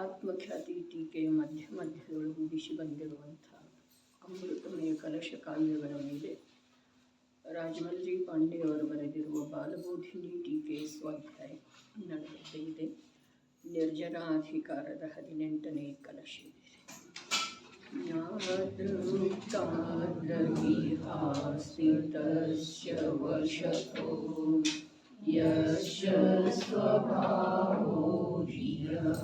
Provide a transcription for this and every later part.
ಆತ್ಮಖ್ಯಾತಿ ಟೀಕೆಯ ಮಧ್ಯದೊಳಗೂಡಿಸಿ ಬಂದಿರುವಂಥ ಅಮೃತಮಯ ಕಲಶ ಕಾವ್ಯಗಳ ಮೇಲೆ ರಾಜಮಲ್ಜಿ ಪಾಂಡೆಯವರು ಬರೆದಿರುವ ಬಾಲಬೋಧಿನಿ ಟೀಕೆ ಸ್ವಾಧ್ಯಾಯ ನಡೆಯುತ್ತಾ ಇದೆ. ನಿರ್ಜರಾಧಿಕಾರದ 18ನೇ ಕಲಶ ಇದೆ. ಜ್ಞಾತೃಕ್ತಾದ್ರವಿಹಾಸ್ಥಿತಸ್ಯ ವಶತೋ ಯಸ್ಯ ಸ್ವಭಾವೋ ಧಿಯಃ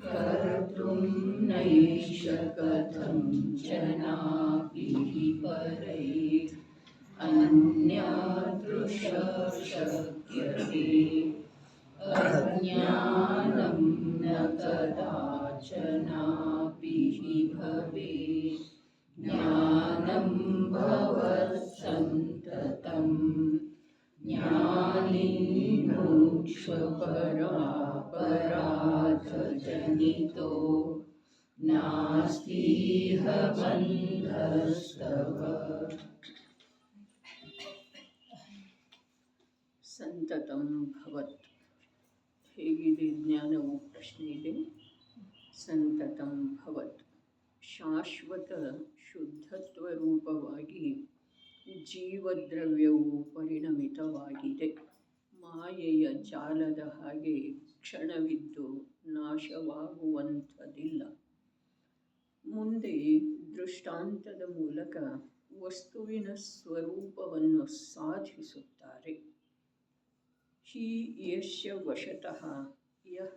ಕರ್ತುಂ ನೈಷ ಕಥಂ ಜನಾಪಿ ಪರೈಃ ಅನ್ಯದೃಶಃ ಶಕ್ಯತೆ ಅಜ್ಞಾನಂ ನ ಕದಾಚನಾಪಿ ಭವೇತ್ ಜ್ಞಾನಂ ಭವತ್ಸಂತತಂ ಜ್ಞಾನಿಮೋಕ್ಷಪರಾಪರಾಧಜನಿತೋ ನಾಸ್ತೀಹ ಬಂಧಸ್ತವ. ಸಂತತಂ ಭವತ್. ಹೇಗಿದೆ ಜ್ಞಾನವು? ಪ್ರಶ್ನೆ ಇದೆ. ಸಂತತಂ ಭವತ್, ಶಾಶ್ವತ ಶುದ್ಧತ್ವ ರೂಪವಾಗಿ ಜೀವದ್ರವ್ಯವು ಪರಿಣಮಿತವಾಗಿದೆ. ಮಾಯೆಯ ಜಾಲದ ಹಾಗೆ ಕ್ಷಣವಿದ್ದು ನಾಶವಾಗುವಂಥದ್ದಿಲ್ಲ. ಮುಂದೆ ದೃಷ್ಟಾಂತದ ಮೂಲಕ ವಸ್ತುವಿನ ಸ್ವರೂಪವನ್ನು ಸಾಧಿಸುತ್ತಾರೆ. ಹಿ ಯಸ್ಯ ವಶತಃ ಯಃ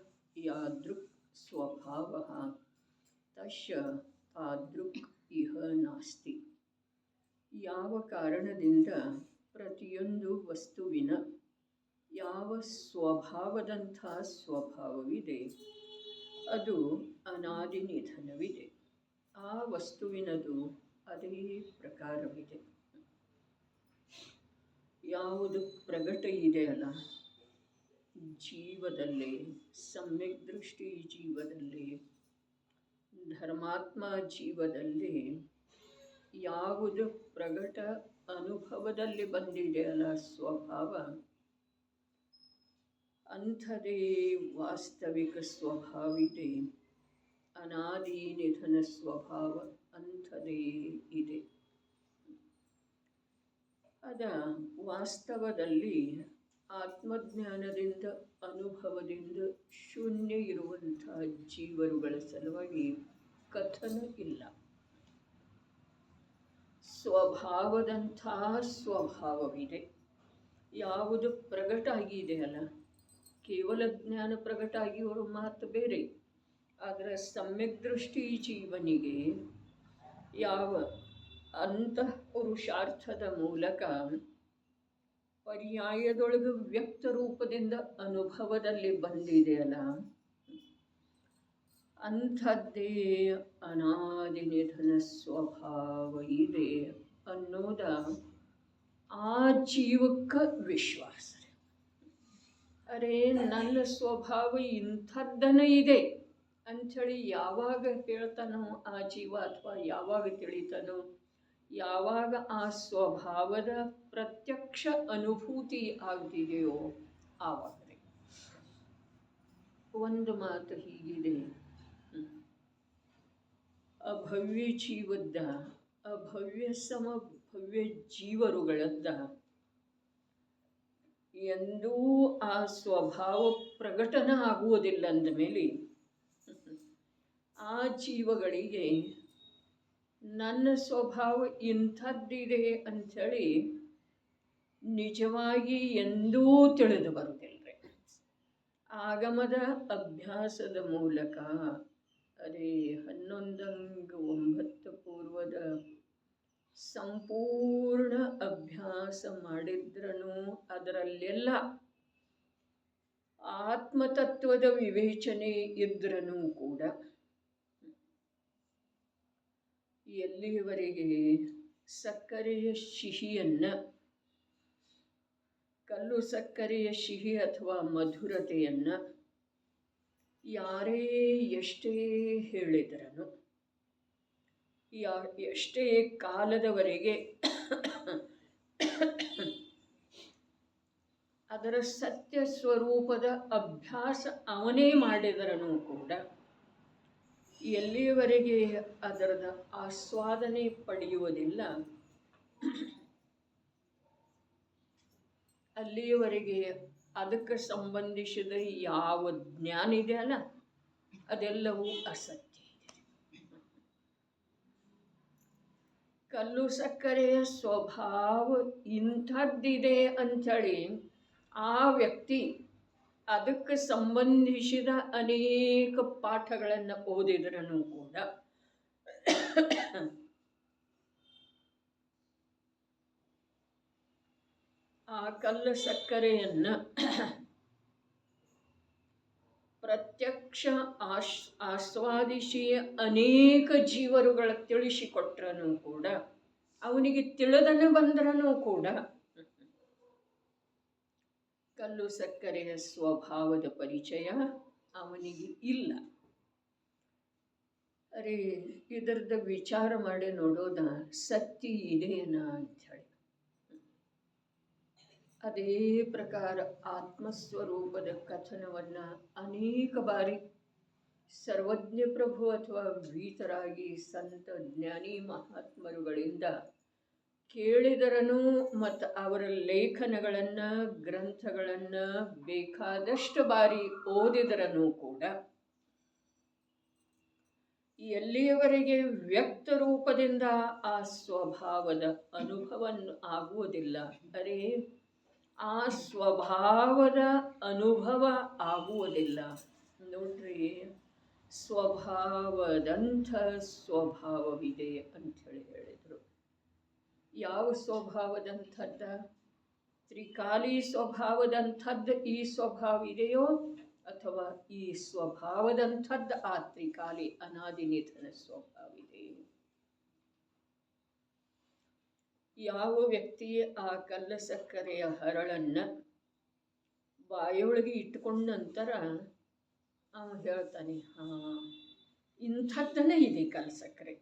ಯಾದೃಕ್ ಸ್ವಭಾವಃ ತಸ್ಯ ತಾದೃಕ್ ಇಹ ನಾಸ್ತಿ. ಯಾವ ಕಾರಣದಿಂದ ಪ್ರತಿಯೊಂದು ವಸ್ತುವಿನ ಯಾವ ಸ್ವಭಾವದಂಥ ಸ್ವಭಾವವಿದೆ, ಅದು ಅನಾದಿ ನಿಧನವಿದೆ. ಆ ವಸ್ತುವಿನದು ಅದೇ ಪ್ರಕಾರವಿದೆ. ಯಾವುದು ಪ್ರಗಟ ಇದೆಯಲ್ಲ, ಜೀವದಲ್ಲಿ, ಸಮ್ಯಕ್ ದೃಷ್ಟಿ ಜೀವದಲ್ಲಿ, ಧರ್ಮಾತ್ಮ ಜೀವದಲ್ಲಿ ಯಾವುದು ಪ್ರಗಟ ಅನುಭವದಲ್ಲಿ ಬಂದಿದೆಯಲ್ಲ ಸ್ವಭಾವ, ಅಂಥದೇ ವಾಸ್ತವಿಕ ಸ್ವಭಾವಿದೆ. ಅನಾದಿ ನಿಧನ ಸ್ವಭಾವ ಅಂಥದೇ ಇದೆ. ಅದ ವಾಸ್ತವದಲ್ಲಿ ಆತ್ಮಜ್ಞಾನದಿಂದ ಅನುಭವದಿಂದ ಶೂನ್ಯ ಇರುವಂಥ ಜೀವರುಗಳ ಸಲುವಾಗಿ ಕಥನ ಇಲ್ಲ. ಸ್ವಭಾವದಂಥ ಸ್ವಭಾವವಿದೆ. ಯಾವುದು ಪ್ರಗಟ ಆಗಿದೆಯಲ್ಲ, ಕೇವಲ ಜ್ಞಾನ ಪ್ರಗಟ ಆಗಿರೋ ಮಾತು ಬೇರೆ. ಆದರೆ ಸಮ್ಯಕ್ ದೃಷ್ಟಿ ಜೀವನಿಗೆ ಯಾವ ಅಂತಃ ಪುರುಷಾರ್ಥದ ಮೂಲಕ ಪರ್ಯಾಯದೊಳಗೆ ವ್ಯಕ್ತ ರೂಪದಿಂದ ಅನುಭವದಲ್ಲಿ ಬಂದಿದೆಯಲ್ಲ, ಅಂಥದ್ದೇ ಅನಾದಿ ನಿಧನ ಸ್ವಭಾವ ಇದೆ ಅನ್ನೋದ ಆ ಜೀವಕ್ಕೆ ವಿಶ್ವಾಸ. ಅರೇ, ನನ್ನ ಸ್ವಭಾವ ಇಂಥದ್ದನೇ ಇದೆ ಅಂಥೇಳಿ ಯಾವಾಗ ಹೇಳ್ತಾನೋ ಆ ಜೀವ, ಅಥವಾ ಯಾವಾಗ ತಿಳಿತಾನೋ, ಯಾವಾಗ ಆ ಸ್ವಭಾವದ ಪ್ರತ್ಯಕ್ಷ ಅನುಭೂತಿ ಆಗ್ತಿದೆಯೋ ಆವಾಗಲೇ. ಒಂದು ಮಾತು ಹೀಗಿದೆ, ಅಭವ್ಯ ಜೀವದ್ದ ಅಭವ್ಯ ಸಮಭವ್ಯ ಜೀವರುಗಳದ್ದ ಎಂದೂ ಆ ಸ್ವಭಾವ ಪ್ರಕಟನ ಆಗುವುದಿಲ್ಲ. ಅಂದ ಮೇಲೆ ಆ ಜೀವಗಳಿಗೆ ನನ್ನ ಸ್ವಭಾವ ಇಂಥದ್ದಿದೆ ಅಂಥೇಳಿ ನಿಜವಾಗಿ ಎಂದೂ ತಿಳಿದು ಬರುವುದಿಲ್ಲ. ಆಗಮದ ಅಭ್ಯಾಸದ ಮೂಲಕ, ಅದೇ 11-9 ಪೂರ್ವದ ಸಂಪೂರ್ಣ ಅಭ್ಯಾಸ ಮಾಡಿದ್ರೂ ಅದರಲ್ಲೆಲ್ಲ ಆತ್ಮತತ್ವದ ವಿವೇಚನೆ ಇದ್ರೂ ಕೂಡ ಎಲ್ಲಿಯವರೆಗೆ ಸಕ್ಕರೆಯ ಸಿಹಿಯನ್ನು, ಕಲ್ಲು ಸಕ್ಕರೆಯ ಸಿಹಿ ಅಥವಾ ಮಧುರತೆಯನ್ನು ಯಾರೇ ಎಷ್ಟೇ ಹೇಳಿದ್ರೂ, ಎಷ್ಟೇ ಕಾಲದವರೆಗೆ ಅದರ ಸತ್ಯ ಸ್ವರೂಪದ ಅಭ್ಯಾಸ ಅವನೇ ಮಾಡಿದರನು ಕೂಡ ಎಲ್ಲಿಯವರೆಗೆ ಅದರದ ಆಸ್ವಾದನೆ ಪಡೆಯುವುದಿಲ್ಲ ಅಲ್ಲಿಯವರೆಗೆ ಅದಕ್ಕೆ ಸಂಬಂಧಿಸಿದ ಯಾವ ಜ್ಞಾನ ಇದೆಯಲ್ಲ ಅದೆಲ್ಲವೂ ಅಸತ್ಯ ಇದೆ. ಕಲ್ಲು ಸಕ್ಕರೆಯ ಸ್ವಭಾವ ಇಂಥದ್ದಿದೆ ಅಂಥೇಳಿ ಆ ವ್ಯಕ್ತಿ ಅದಕ್ಕೆ ಸಂಬಂಧಿಸಿದ ಅನೇಕ ಪಾಠಗಳನ್ನು ಓದಿದ್ರೂ ಕೂಡ ಆ ಕಲ್ಲು ಸಕ್ಕರೆಯನ್ನು ಪ್ರತ್ಯಕ್ಷ ಆಸ್ವಾದಿಸಿ ಅನೇಕ ಜೀವರುಗಳ ತಿಳಿಸಿಕೊಟ್ರೂ ಕೂಡ ಅವನಿಗೆ ತಿಳಿದನು ಬಂದ್ರೂ ಕೂಡ ಕಲ್ಲು ಸಕ್ಕರೆಯ ಸ್ವಭಾವದ ಪರಿಚಯ ಅವನಿಗೆ ಇಲ್ಲ. ಅರೆ ಇದರದ ವಿಚಾರ ಮಾಡಿ ನೋಡೋದ ಸತ್ಯ ಇದೆಯೇನ ಅಂಥೇಳಿ. ಅದೇ ಪ್ರಕಾರ ಆತ್ಮಸ್ವರೂಪದ ಕಥನವನ್ನು ಅನೇಕ ಬಾರಿ ಸರ್ವಜ್ಞ ಪ್ರಭು ಅಥವಾ ಭೀತರಾಗಿ ಸಂತ ಜ್ಞಾನಿ ಮಹಾತ್ಮರುಗಳಿಂದ ಕೇಳಿದರನು ಮತ್ತು ಅವರ ಲೇಖನಗಳನ್ನು ಗ್ರಂಥಗಳನ್ನು ಬೇಕಾದಷ್ಟು ಬಾರಿ ಓದಿದರನು ಕೂಡ ಎಲ್ಲಿಯವರೆಗೆ ವ್ಯಕ್ತ ರೂಪದಿಂದ ಆ ಸ್ವಭಾವದ ಅನುಭವವನ್ನು ಆಗುವುದಿಲ್ಲ. ಅರೆ ಆ ಸ್ವಭಾವದ ಅನುಭವ ಆಗುವುದಿಲ್ಲ. ನೋಡ್ರಿ, ಸ್ವಭಾವದಂಥ ಸ್ವಭಾವವಿದೆ ಅಂಥೇಳಿ ಹೇಳಿದರು. ಯಾವ ಸ್ವಭಾವದಂಥದ್ದ? ತ್ರಿಕಾಲಿ ಸ್ವಭಾವದಂಥದ್ದು ಈ ಸ್ವಭಾವ ಇದೆಯೋ ಅಥವಾ ಈ ಸ್ವಭಾವದಂಥದ್ದು ಆ ತ್ರಿಕಾಲಿ ಅನಾದಿನಿಧನ ಸ್ವಭಾವ ಇದೆಯೋ? ಯಾವ ವ್ಯಕ್ತಿ ಆ ಕಲ್ಲ ಸಕ್ಕರೆಯ ಹರಳನ್ನು ಬಾಯೊಳಗೆ ಇಟ್ಕೊಂಡ ನಂತರ ಅವ ಹೇಳ್ತಾನೆ, ಇಂಥದ್ದನ್ನೇ ಇದೆ ಕಲ್ಸಕ್ಕರೆ.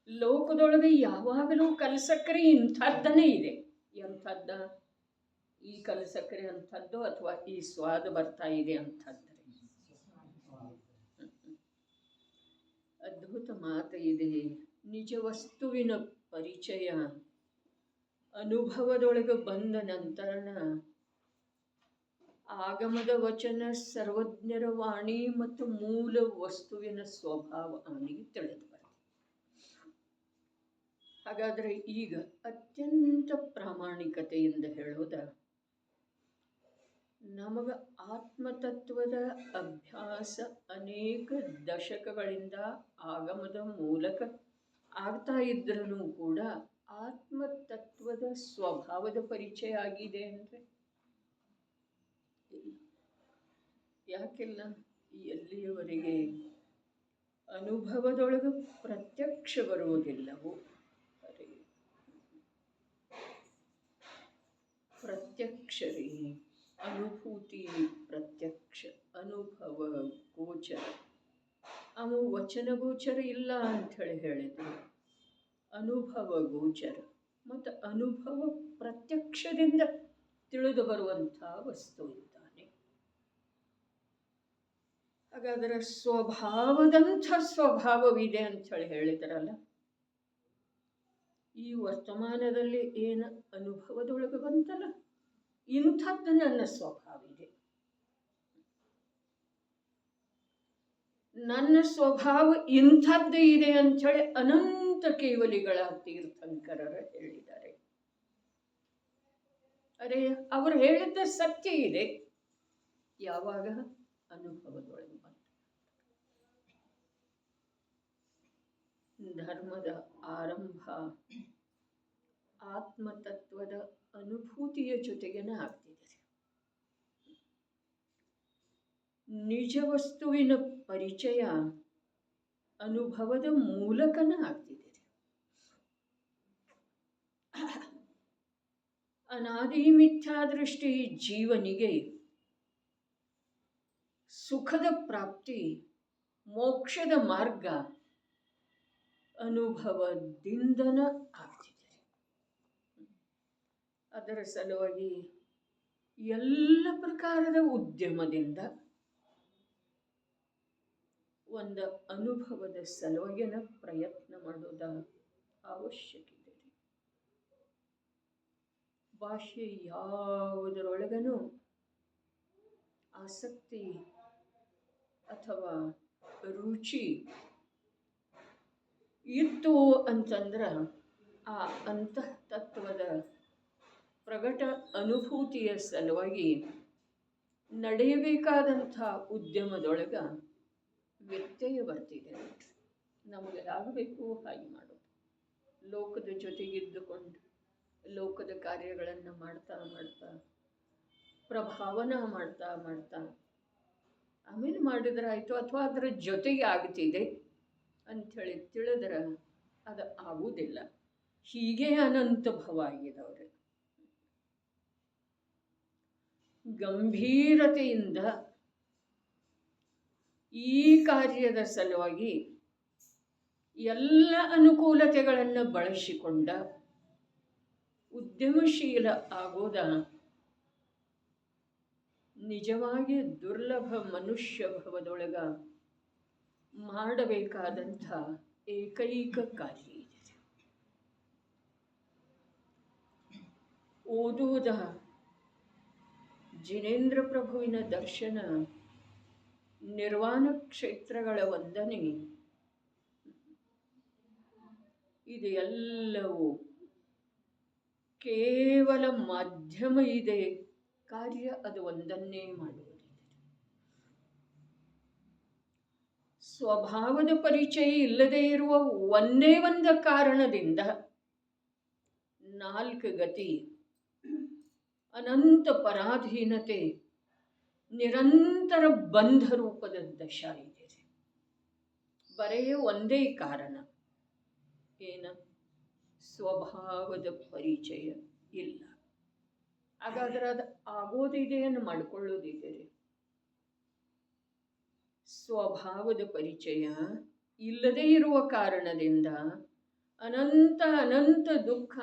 ಲೋಕದೊಳಗೆ ಯಾವಾಗಲೂ ಕಲ್ಸಕ್ಕರೆ ಇಂಥದ್ದನ್ನೇ ಇದೆ. ಎಂಥದ್ದ? ಈ ಕಲ್ಸಕ್ಕರೆ ಅಂಥದ್ದು ಅಥವಾ ಈ ಸ್ವಾದ ಬರ್ತಾ ಇದೆ ಅಂಥದ್ದು. ಅದ್ಭುತ ಮಾತು ಇದೆ. ನಿಜ ವಸ್ತುವಿನ ಪರಿಚಯ ಅನುಭವದೊಳಗೆ ಬಂದ ನಂತರನ ಆಗಮದ ವಚನ, ಸರ್ವಜ್ಞರ ವಾಣಿ ಮತ್ತು ಮೂಲ ವಸ್ತುವಿನ ಸ್ವಭಾವ ಅವನಿಗೆ ತಿಳಿದು ಬರ್ತದೆ. ಹಾಗಾದರೆ ಈಗ ಅತ್ಯಂತ ಪ್ರಾಮಾಣಿಕತೆಯಿಂದ ಹೇಳೋದ, ನಮಗ ಆತ್ಮತತ್ವದ ಅಭ್ಯಾಸ ಅನೇಕ ದಶಕಗಳಿಂದ ಆಗಮದ ಮೂಲಕ ಆಗ್ತಾ ಇದ್ರೂ ಕೂಡ ಆತ್ಮತತ್ವದ ಸ್ವಭಾವದ ಪರಿಚಯ ಆಗಿದೆ ಅಂದರೆ ಯಾಕೆಲ್ಲ? ಎಲ್ಲಿಯವರೆಗೆ ಅನುಭವದೊಳಗೆ ಪ್ರತ್ಯಕ್ಷ ಬರುವುದಿಲ್ಲವೋ, ಪ್ರತ್ಯಕ್ಷ ರೀ, ಅನುಭೂತಿ ಪ್ರತ್ಯಕ್ಷ, ಅನುಭವ ಗೋಚರ. ಅವು ವಚನ ಗೋಚರ ಇಲ್ಲ ಅಂಥೇಳಿ ಹೇಳಿದರು. ಅನುಭವ ಗೋಚರ ಮತ್ತು ಅನುಭವ ಪ್ರತ್ಯಕ್ಷದಿಂದ ತಿಳಿದು ಬರುವಂಥ ವಸ್ತು ಇದ್ದಾನೆ. ಹಾಗಾದರೆ ಸ್ವಭಾವದಂಥ ಸ್ವಭಾವವಿದೆ ಅಂಥೇಳಿ ಹೇಳಿದರಲ್ಲ, ಈ ವರ್ತಮಾನದಲ್ಲಿ ಏನು ಅನುಭವದೊಳಗೆ ಬಂತಲ್ಲ, ಇಂಥದ್ದು ನನ್ನ ಸ್ವಭಾವ ಇದೆ. ನನ್ನ ಸ್ವಭಾವ ಇಂಥದ್ದು ಇದೆ ಅಂಥೇಳಿ ಅನಂತ ಕೇವಲಿಗಳ ತೀರ್ಥಂಕರರ ಹೇಳಿದ್ದಾರೆ. ಅರೆ ಅವರು ಹೇಳಿದ್ದ ಸತ್ಯ ಇದೆ. ಯಾವಾಗ? ಅನುಭವದೊಳಗೆ ಬಂದ. ಧರ್ಮದ ಆರಂಭ ಆತ್ಮತತ್ವದ ಅನುಭೂತಿಯ ಜೊತೆಗೇನೆ ಆಗ್ತಿದೆ. ನಿಜ ವಸ್ತುವಿನ ಪರಿಚಯ ಅನುಭವದ ಮೂಲಕನ ಆಗ್ತಿದೆ. ಅನಾದಿ ಮಿಥ್ಯಾದೃಷ್ಟಿ ಜೀವನಿಗೆ ಸುಖದ ಪ್ರಾಪ್ತಿ, ಮೋಕ್ಷದ ಮಾರ್ಗ ಅನುಭವದಿಂದನ ಆಗ್ತಿದೆ. ಅದರ ಸಲುವಾಗಿ ಎಲ್ಲ ಪ್ರಕಾರದ ಉದ್ಯಮದಿಂದ ಒಂದು ಅನುಭವದ ಸಲುವಾಗಿನ ಪ್ರಯತ್ನ ಮಾಡೋದ ಅವಶ್ಯಕತೆ. ಭಾಷೆ ಯಾವುದರೊಳಗನೂ ಆಸಕ್ತಿ ಅಥವಾ ರುಚಿ ಇತ್ತು ಅಂತಂದ್ರೆ ಆ ಅಂತಃ ತತ್ವದ ಪ್ರಗಟ ಅನುಭೂತಿಯ ಸಲುವಾಗಿ ನಡೆಯಬೇಕಾದಂಥ ಉದ್ಯಮದೊಳಗೆ ವ್ಯತ್ಯಯ ಬರ್ತಿದೆ. ನಮಗೆ ಆಗಬೇಕು ಹಾಗೆ ಮಾಡೋದು. ಲೋಕದ ಜೊತೆಗಿದ್ದುಕೊಂಡು ಲೋಕದ ಕಾರ್ಯಗಳನ್ನು ಮಾಡ್ತಾ ಮಾಡ್ತಾ ಪ್ರಭಾವನ ಮಾಡ್ತಾ ಮಾಡ್ತಾ ಆಮೇಲೆ ಮಾಡಿದ್ರೆ ಆಯಿತು, ಅಥವಾ ಅದರ ಜೊತೆಗೆ ಆಗ್ತಿದೆ ಅಂಥೇಳಿ ತಿಳಿದ್ರೆ ಅದು ಆಗುವುದಿಲ್ಲ. ಹೀಗೆ ಅನಂತ ಭವ ಆಗಿದವ್ರೆ. ಗಂಭೀರತೆಯಿಂದ ಈ ಕಾರ್ಯದ ಸಲುವಾಗಿ ಎಲ್ಲ ಅನುಕೂಲತೆಗಳನ್ನು ಬಳಸಿಕೊಂಡ ಉದ್ಯಮಶೀಲ ಆಗೋದ ನಿಜವಾಗಿ ದುರ್ಲಭ ಮನುಷ್ಯ ಭವದೊಳಗ ಮಾಡಬೇಕಾದಂಥ ಏಕೈಕ ಕಾರ್ಯ ಇದೆ. ಓದುವುದ ಜಿನೇಂದ್ರ ಪ್ರಭುವಿನ ದರ್ಶನ, ನಿರ್ವಾಣ ಕ್ಷೇತ್ರಗಳ ವಂದನೆ, ಇದು ಎಲ್ಲವೂ ಕೇವಲ ಮಾಧ್ಯಮ ಇದೆ, ಕಾರ್ಯ ಅದು ಒಂದನ್ನೇ ಮಾಡುವುದಿದೆ. ಸ್ವಭಾವದ ಪರಿಚಯ ಇಲ್ಲದೆ ಇರುವ ಒಂದೇ ಒಂದು ಕಾರಣದಿಂದ 4 ಗತಿ, ಅನಂತ ಪರಾಧೀನತೆ, ನಿರಂತರ ಬಂಧ ರೂಪದ ದಶ ಇದೆ. ಬರೇ ಒಂದೇ ಕಾರಣ, ಏನ? ಸ್ವಭಾವದ ಪರಿಚಯ ಇಲ್ಲ. ಹಾಗಾದ್ರೆ ಅದು ಆಗೋದಿದೆಯನ್ನು ಮಾಡಿಕೊಳ್ಳೋದಿದೆ. ಸ್ವಭಾವದ ಪರಿಚಯ ಇಲ್ಲದೇ ಇರುವ ಕಾರಣದಿಂದ ಅನಂತ ಅನಂತ ದುಃಖ,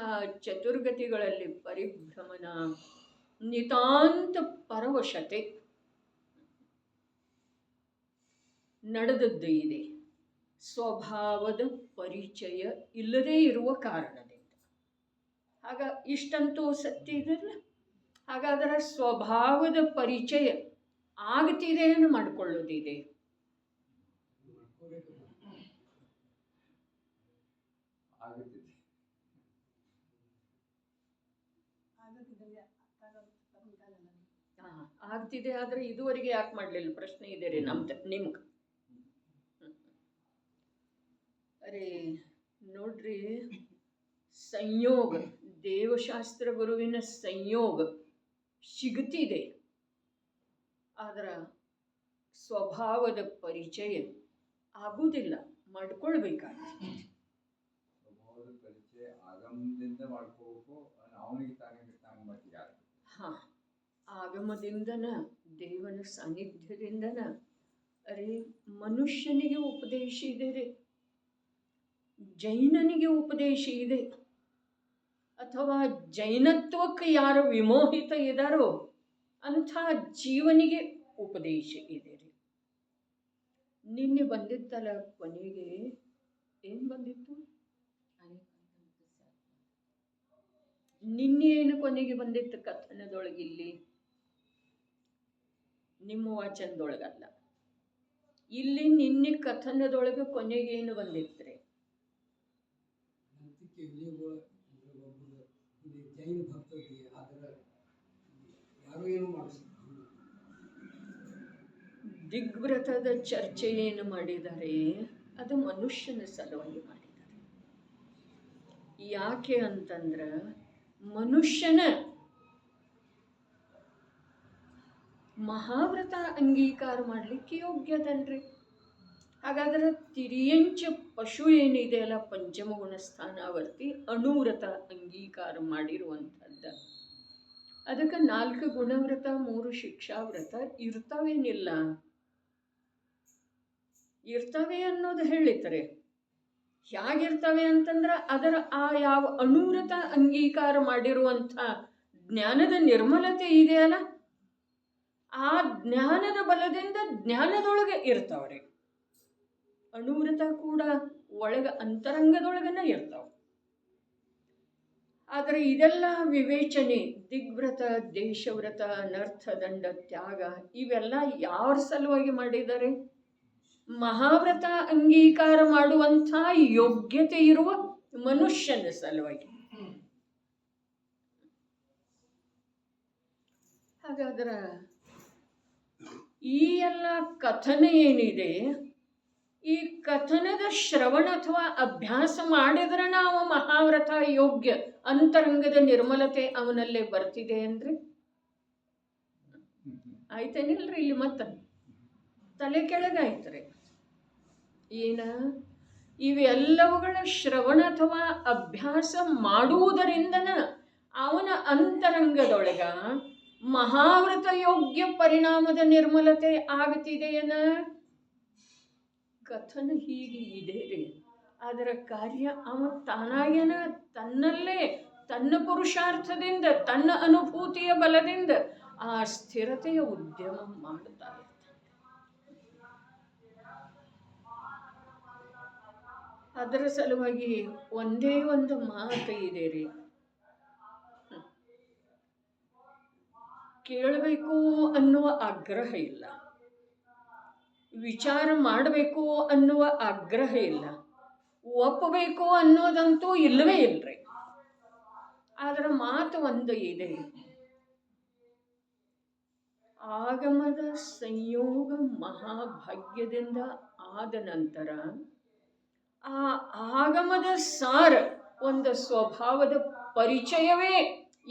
ಚತುರ್ಗತಿಗಳಲ್ಲಿ ಪರಿಭ್ರಮಣ, ನಿತಾಂತ ಪರವಶತೆ ನಡೆದದ್ದು ಇದೆ. ಸ್ವಭಾವದ ಪರಿಚಯ ಇಲ್ಲದೇ ಇರುವ ಕಾರಣದಿಂದ. ಆಗ ಇಷ್ಟಂತೂ ಸತ್ಯ ಇದಲ್ಲ. ಹಾಗಾದರೆ ಸ್ವಭಾವದ ಪರಿಚಯ ಆಗ್ತಿದೆ ಅನ್ನು ಮಾಡಿಕೊಳ್ಳೋದಿದೆ. ಆಗ್ತಿದೆ. ಆದರೆ ಇದುವರೆಗೆ ಯಾಕೆ ಮಾಡಲಿಲ್ಲ? ಪ್ರಶ್ನೆ ಇದೆ ರೀ ನಿಮ್ಗೆ. ಅರೆ ನೋಡ್ರಿ, ಸಂಯೋಗ, ದೇವಶಾಸ್ತ್ರ ಗುರುವಿನ ಸಂಯೋಗ ಸಿಗುತ್ತಿದೆ. ಆದ್ರೆ ಸ್ವಭಾವದ ಪರಿಚಯ ಆಗುವುದಿಲ್ಲ, ಮಾಡ್ಕೊಳ್ಬೇಕಾಗ್ತದೆ. ಸ್ವಭಾವದ ಪರಿಚಯ ಆಗಮದಿಂದ ಮಾಡ್ಕೋಬೇಕು. ಅವನಿಗೆ ಹಾಂ, ಆಗಮದಿಂದನ, ದೇವನ ಸಾನ್ನಿಧ್ಯದಿಂದನ. ಅರೆ ಮನುಷ್ಯನಿಗೆ ಉಪದೇಶ ಇದೆ ರೀ, ಜೈನನಿಗೆ ಉಪದೇಶ ಇದೆ, ಅಥವಾ ಜೈನತ್ವಕ್ಕೆ ಯಾರು ವಿಮೋಹಿತ ಇದ್ದಾರೋ ಅಂಥ ಜೀವನಿಗೆ ಉಪದೇಶ ಇದೆ ರೀ. ನಿನ್ನೆ ಬಂದಿತ್ತಲ್ಲ ಕೊನೆಗೆ ಏನು ಬಂದಿತ್ತು? ನಿನ್ನೆ ಏನು ಕೊನೆಗೆ ಬಂದಿತ್ತು ಕಥನದೊಳಗಿಲ್ಲಿ? ನಿಮ್ಮ ವಾಚನದೊಳಗಲ್ಲ, ಇಲ್ಲಿ ನಿನ್ನೆ ಕಥನದೊಳಗೆ ಕೊನೆಗೆ ಏನು ಬಂದಿತ್ತು ರೀ? ದಿಗ್ವ್ರತದ ಚರ್ಚೆ ಏನು ಮಾಡಿದ್ದಾರೆ? ಅದು ಮನುಷ್ಯನ ಸಲುವಾಗಿ ಮಾಡಿದ್ದಾರೆ. ಯಾಕೆ ಅಂತಂದ್ರೆ ಮನುಷ್ಯನ ಮಹಾವ್ರತ ಅಂಗೀಕಾರ ಮಾಡಲಿಕ್ಕೆ ಯೋಗ್ಯದನ್ರಿ. ಹಾಗಾದ್ರೆ ತಿರಿಯಂಚ ಪಶು ಏನಿದೆ ಅಲ್ಲ, ಪಂಚಮಗುಣ ಸ್ಥಾನಾವರ್ತಿ ಅಣುವ್ರತ ಅಂಗೀಕಾರ ಮಾಡಿರುವಂಥದ್ದು. ಅದಕ್ಕೆ 4 ಗುಣವ್ರತ 3 ಶಿಕ್ಷಾವ್ರತ ಇರ್ತಾವೇನಿಲ್ಲ? ಇರ್ತವೆ ಅನ್ನೋದು ಹೇಳಿತಾರೆ. ಹೇಗಿರ್ತವೆ ಅಂತಂದ್ರೆ ಅದರ ಆ ಯಾವ ಅಣುವ್ರತ ಅಂಗೀಕಾರ ಮಾಡಿರುವಂಥ ಜ್ಞಾನದ ನಿರ್ಮಲತೆ ಇದೆಯಲ್ಲ, ಆ ಜ್ಞಾನದ ಬಲದಿಂದ ಜ್ಞಾನದೊಳಗೆ ಇರ್ತಾವ್ರಿ. ಅಣುವ್ರತ ಕೂಡ ಒಳಗ ಅಂತರಂಗದೊಳಗನ ಇರ್ತಾವ. ಆದರೆ ಇದೆಲ್ಲ ವಿವೇಚನೆ, ದಿಗ್ವ್ರತ, ದೇಶವ್ರತ, ಅನರ್ಥ ದಂಡ ತ್ಯಾಗ, ಇವೆಲ್ಲ ಯಾರ ಸಲುವಾಗಿ ಮಾಡಿದ್ದಾರೆ? ಮಹಾವ್ರತ ಅಂಗೀಕಾರ ಮಾಡುವಂಥ ಯೋಗ್ಯತೆ ಇರುವ ಮನುಷ್ಯನ ಸಲುವಾಗಿ. ಹಾಗಾದ್ರೆ ಈ ಎಲ್ಲ ಕಥನ ಏನಿದೆ, ಈ ಕಥನದ ಶ್ರವಣ ಅಥವಾ ಅಭ್ಯಾಸ ಮಾಡಿದ್ರೆ ನಾವು ಮಹಾವ್ರತ ಯೋಗ್ಯ, ಅಂತರಂಗದ ನಿರ್ಮಲತೆ ಅವನಲ್ಲೇ ಬರ್ತಿದೆ ಅಂದ್ರೆ ಆಯ್ತೇನಿಲ್ರಿ? ಇಲ್ಲಿ ಮತ್ತ ತಲೆ ಕೆಳಗಾಯ್ತ್ರಿ. ಏನ ಇವೆಲ್ಲವುಗಳ ಶ್ರವಣ ಅಥವಾ ಅಭ್ಯಾಸ ಮಾಡುವುದರಿಂದನ ಅವನ ಅಂತರಂಗದೊಳಗ ಮಹಾವ್ರತ ಯೋಗ್ಯ ಪರಿಣಾಮದ ನಿರ್ಮಲತೆ ಆಗತಿದೆಯನ? ಕಥನ ಹೀಗೆ ಇದೆ ರೀ. ಅದರ ಕಾರ್ಯ ಅವ ತಾನಾಗೇನ ತನ್ನಲ್ಲೇ, ತನ್ನ ಪುರುಷಾರ್ಥದಿಂದ, ತನ್ನ ಅನುಭೂತಿಯ ಬಲದಿಂದ ಆ ಸ್ಥಿರತೆಯ ಉದ್ಯಮ ಮಾಡ್ತಾ ಇರ್ತಾನೆ. ಅದರ ಸಲುವಾಗಿ ಒಂದೇ ಒಂದು ಮಾತು ಇದೆ ರೀ, ಕೇಳಬೇಕು ಅನ್ನುವ ಆಗ್ರಹ ಇಲ್ಲ, ವಿಚಾರ ಮಾಡಬೇಕು ಅನ್ನುವ ಆಗ್ರಹ ಇಲ್ಲ, ಒಪ್ಪಬೇಕು ಅನ್ನೋದಂತೂ ಇಲ್ಲವೇ ಇಲ್ರಿ. ಅದರ ಮಾತು ಒಂದು ಇದೆ, ಆಗಮದ ಸಂಯೋಗ ಮಹಾಭಾಗ್ಯದಿಂದ ಆದ ನಂತರ ಆ ಆಗಮದ ಸಾರ ಒಂದು ಸ್ವಭಾವದ ಪರಿಚಯವೇ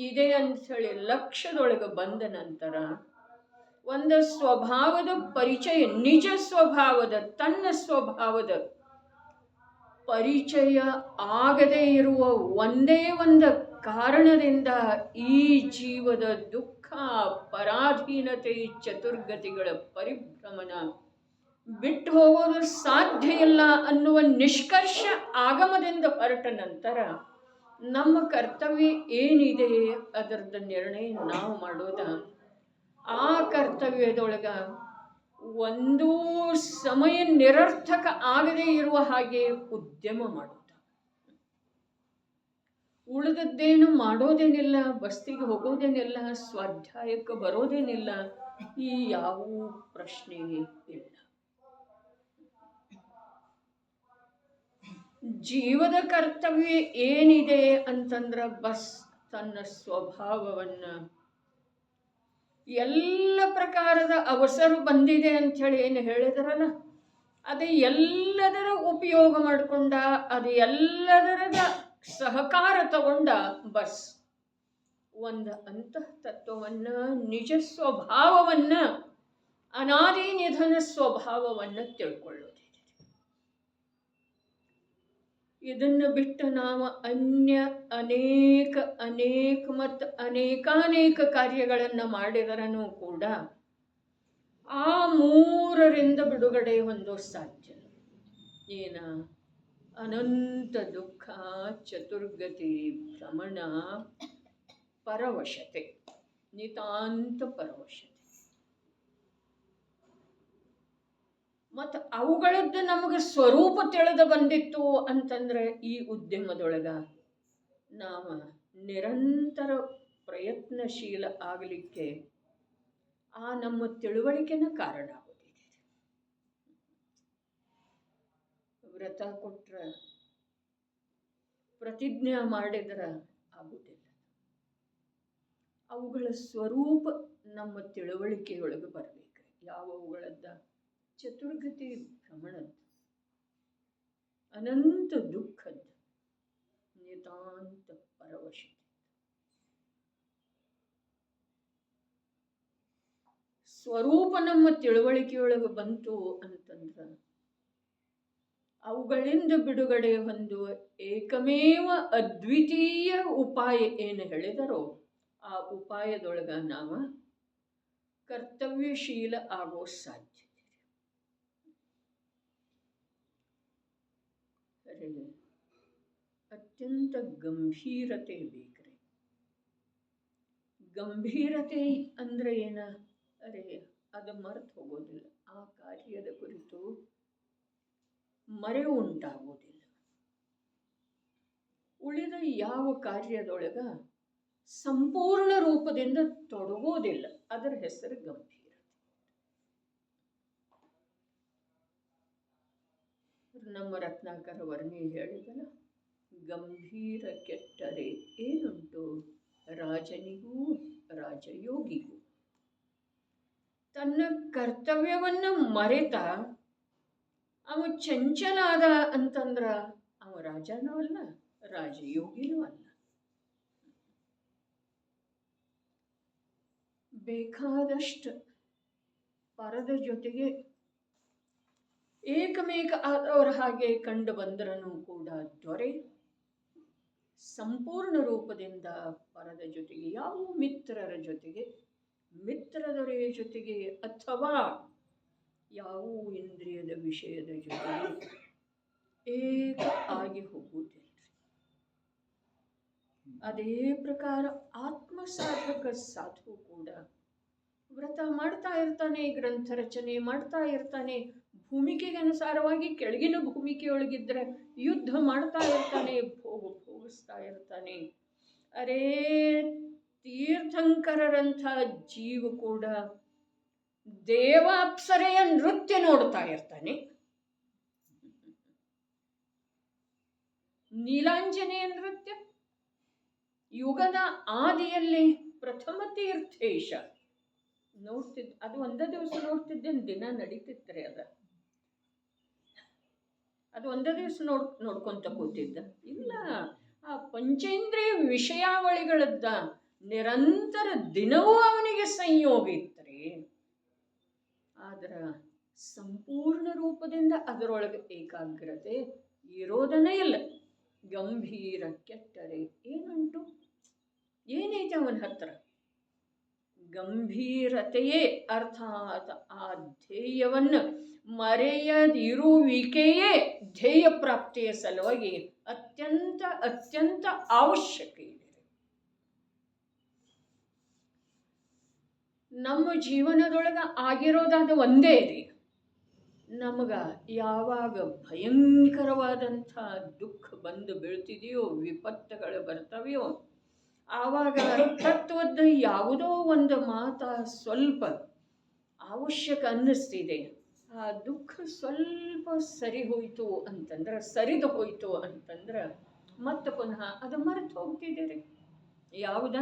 ಇದೆ ಅಂಥೇಳಿ ಲಕ್ಷ್ಯದೊಳಗೆ ಬಂದ ನಂತರ ಒಂದು ಸ್ವಭಾವದ ಪರಿಚಯ, ನಿಜ ಸ್ವಭಾವದ, ತನ್ನ ಸ್ವಭಾವದ ಪರಿಚಯ ಆಗದೇ ಇರುವ ಒಂದೇ ಒಂದು ಕಾರಣದಿಂದ ಈ ಜೀವದ ದುಃಖ, ಪರಾಧೀನತೆ, ಚತುರ್ಗತಿಗಳ ಪರಿಭ್ರಮಣ ಬಿಟ್ಟು ಹೋಗೋದು ಸಾಧ್ಯ ಇಲ್ಲ ಅನ್ನುವ ನಿಷ್ಕರ್ಷ ಆಗಮದಿಂದ ಹೊರಟ ನಂತರ ನಮ್ಮ ಕರ್ತವ್ಯ ಏನಿದೆ ಅದರದ ನಿರ್ಣಯ ನಾವು ಮಾಡೋದ. ಆ ಕರ್ತವ್ಯದೊಳಗ ಒಂದೂ ಸಮಯ ನಿರರ್ಥಕ ಆಗದೇ ಇರುವ ಹಾಗೆ ಉದ್ಯಮ ಮಾಡುತ್ತ, ಉಳಿದದ್ದೇನು ಮಾಡೋದೇನಿಲ್ಲ, ಬಸ್ತಿಗೆ ಹೋಗೋದೇನಿಲ್ಲ, ಸ್ವಾಧ್ಯಾಯಕ್ಕೆ ಬರೋದೇನಿಲ್ಲ, ಈ ಯಾವ ಪ್ರಶ್ನೆ ಇಲ್ಲ. ಜೀವದ ಕರ್ತವ್ಯ ಏನಿದೆ ಅಂತಂದ್ರೆ ಬಸ್ ತನ್ನ ಸ್ವಭಾವವನ್ನ ಎಲ್ಲ ಪ್ರಕಾರದ ಅವಸರ ಬಂದಿದೆ ಅಂಥೇಳಿ ಏನು ಹೇಳಿದ್ರಲ್ಲ, ಅದು ಎಲ್ಲದರ ಉಪಯೋಗ ಮಾಡಿಕೊಂಡ, ಅದು ಎಲ್ಲದರದ ಸಹಕಾರ ತಗೊಂಡ ಬಸ್ ಒಂದು ಅಂತಃ ತತ್ವವನ್ನ, ನಿಜ ಸ್ವಭಾವವನ್ನ, ಅನಾದಿ ನಿಧನ ಸ್ವಭಾವವನ್ನು ತಿಳ್ಕೊಳ್ಳೋದಿದೆ. ಇದನ್ನು ಬಿಟ್ಟು ನಾವು ಅನ್ಯ ಅನೇಕ ಮತ್ತು ಅನೇಕಾನೇಕ ಕಾರ್ಯಗಳನ್ನು ಮಾಡಿದರನೂ ಕೂಡ ಆ ಮೂರರಿಂದ ಬಿಡುಗಡೆ ಹೊಂದೋ ಸಾಧ್ಯ. ಏನ? ಅನಂತ ದುಃಖ, ಚತುರ್ಗತಿ, ಭ್ರಮಣ, ಪರವಶತೆ, ನಿತಾಂತ ಪರವಶತೆ. ಮತ್ತು ಅವುಗಳದ್ದು ನಮಗೆ ಸ್ವರೂಪ ತಿಳಿದು ಬಂದಿತ್ತು ಅಂತಂದ್ರೆ ಈ ಉದ್ಯಮದೊಳಗ ನಾವು ನಿರಂತರ ಪ್ರಯತ್ನಶೀಲ ಆಗಲಿಕ್ಕೆ ಆ ನಮ್ಮ ತಿಳುವಳಿಕೆನ ಕಾರಣ ಆಗೋದಿದೆ. ವ್ರತ ಕೊಟ್ರೆ, ಪ್ರತಿಜ್ಞೆ ಮಾಡಿದ್ರೆ ಆಗುವುದಿಲ್ಲ. ಅವುಗಳ ಸ್ವರೂಪ ನಮ್ಮ ತಿಳುವಳಿಕೆಯೊಳಗೆ ಬರಬೇಕು. ಯಾವುಗಳದ್ದ? ಚತುರ್ಗತಿ ಭ್ರಮಣದ್ದು, ಅನಂತ ದುಃಖದ್ದು, ನಿತಾಂತ ಪರವಶತೆ. ಸ್ವರೂಪ ನಮ್ಮ ತಿಳುವಳಿಕೆಯೊಳಗೆ ಬಂತು ಅಂತಂದ್ರೆ ಅವುಗಳಿಂದ ಬಿಡುಗಡೆ ಹೊಂದುವ ಏಕಮೇವ ಅದ್ವಿತೀಯ ಉಪಾಯ ಏನು ಹೇಳಿದರೋ ಆ ಉಪಾಯದೊಳಗ ನಾವು ಕರ್ತವ್ಯಶೀಲ ಆಗೋ ಸಾಧ್ಯ. ಅತ್ಯಂತ ಗಂಭೀರತೆ ಬೇಕ್ರಿ. ಗಂಭೀರತೆ ಅಂದರೆ ಏನ? ಅರೆ, ಅದು ಮರೆತು ಹೋಗೋದಿಲ್ಲ. ಆ ಕಾರ್ಯದ ಕುರಿತು ಮರೆವು ಉಂಟಾಗುವುದಿಲ್ಲ. ಉಳಿದ ಯಾವ ಕಾರ್ಯದೊಳಗ ಸಂಪೂರ್ಣ ರೂಪದಿಂದ ತೊಡಗೋದಿಲ್ಲ. ಅದರ ಹೆಸರು ಗಂಭೀರತೆ. ನಮ್ಮ ರತ್ನಾಕರ ವರ್ಣಿ ಹೇಳಿದಲ್ಲ, ಗಂಭೀರ ಕೆಟ್ಟರೆ ಏನುಂಟು ರಾಜನಿಗೂ ರಾಜಯೋಗಿಗೂ. ತನ್ನ ಕರ್ತವ್ಯವನ್ನ ಮರೆತ ಅವ ಚಂಚಲ ಆದ ಅಂತಂದ್ರ ಅವ ರಾಜನೂ ಅಲ್ಲ, ರಾಜಯೋಗಿನೂ ಅಲ್ಲ. ಬೇಕಾದಷ್ಟು ಪರದ ಜೊತೆಗೆ ಏಕಮೇಕ ಆದವರ ಹಾಗೆ ಕಂಡು ಬಂದ್ರೂ ಕೂಡ ದೊರೆ ಸಂಪೂರ್ಣ ರೂಪದಿಂದ ಪರದ ಜೊತೆಗೆ, ಯಾವ ಮಿತ್ರರ ಜೊತೆಗೆ, ಮಿತ್ರ ದೊರೆಯ ಜೊತೆಗೆ, ಅಥವಾ ಯಾವ ಇಂದ್ರಿಯದ ವಿಷಯದ ಜೊತೆಗೆ ಏಕ ಆಗಿ ಹೋಗುವುದಿಲ್ಲ. ಅದೇ ಪ್ರಕಾರ ಆತ್ಮ ಸಾಧಕ ಸಾಧು ಕೂಡ ವ್ರತ ಮಾಡ್ತಾ ಇರ್ತಾನೆ, ಗ್ರಂಥ ರಚನೆ ಮಾಡ್ತಾ ಇರ್ತಾನೆ, ಭೂಮಿಕೆಗೆ ಅನುಸಾರವಾಗಿ ಕೆಳಗಿನ ಭೂಮಿಕೆಯೊಳಗಿದ್ರೆ ಯುದ್ಧ ಮಾಡ್ತಾ ಇರ್ತಾನೆ, ಭೋಗಿಸ್ತಾ ಇರ್ತಾನೆ. ಅರೇ, ತೀರ್ಥಂಕರರಂಥ ಜೀವ ಕೂಡ ದೇವ ಅಪ್ಸರೆಯ ನೃತ್ಯ ನೋಡ್ತಾ ಇರ್ತಾನೆ. ನೀಲಾಂಜನೇಯ ನೃತ್ಯ ಯುಗದ ಆದಿಯಲ್ಲಿ ಪ್ರಥಮ ತೀರ್ಥೇಶ ನೋಡ್ತಿದ್ದ. ಅದು ಒಂದೇ ದಿವಸ ನೋಡ್ತಿದ್ದೇನೆ, ದಿನ ನಡೀತಿತ್ರಿ. ಅದು ಒಂದೇ ದಿವಸ ನೋಡ್ಕೊಂತ ಕೂತಿದ್ದ ಇಲ್ಲ. ಆ ಪಂಚೇಂದ್ರಿಯ ವಿಷಯಾವಳಿಗಳದ್ದ ನಿರಂತರ ದಿನವೂ ಅವನಿಗೆ ಸಂಯೋಗ ಇತ್ತರಿ. ಆದ್ರ ಸಂಪೂರ್ಣ ರೂಪದಿಂದ ಅದರೊಳಗೆ ಏಕಾಗ್ರತೆ ಇರೋದನೇ ಇಲ್ಲ. ಗಂಭೀರ ಕೆಟ್ಟರೆ ಏನುಂಟು? ಏನೈತೆ ಅವನ ಹತ್ರ? ಗಂಭೀರತೆಯೇ ಅರ್ಥಾತ್ ಆ ಧ್ಯೇಯವನ್ನ ಮರೆಯದಿರುವಿಕೆಯೇ ಧ್ಯೇಯ ಪ್ರಾಪ್ತಿಯ ಸಲುವಾಗಿ ಅತ್ಯಂತ ಅತ್ಯಂತ ಅವಶ್ಯಕ ಇದೆ. ನಮ್ಮ ಜೀವನದೊಳಗ ಆಗಿರೋದಾದ ಒಂದೇ ರೀ. ನಮಗ ಯಾವಾಗ ಭಯಂಕರವಾದಂಥ ದುಃಖ ಬಂದು ಬೀಳ್ತಿದೆಯೋ, ವಿಪತ್ತುಗಳು ಬರ್ತವೆಯೋ, ಆವಾಗ ತತ್ವದ ಯಾವುದೋ ಒಂದು ಮಾತ ಸ್ವಲ್ಪ ಅವಶ್ಯಕ ಅನ್ನಿಸ್ತಿದೆ. ಆ ದುಃಖ ಸ್ವಲ್ಪ ಸರಿ ಹೋಯ್ತು ಅಂತಂದ್ರೆ, ಸರಿದು ಹೋಯ್ತು ಅಂತಂದ್ರೆ ಮತ್ತೆ ಪುನಃ ಅದು ಮರೆತು ಹೋಗ್ತಿದ್ದೀರಿ. ಯಾವುದ?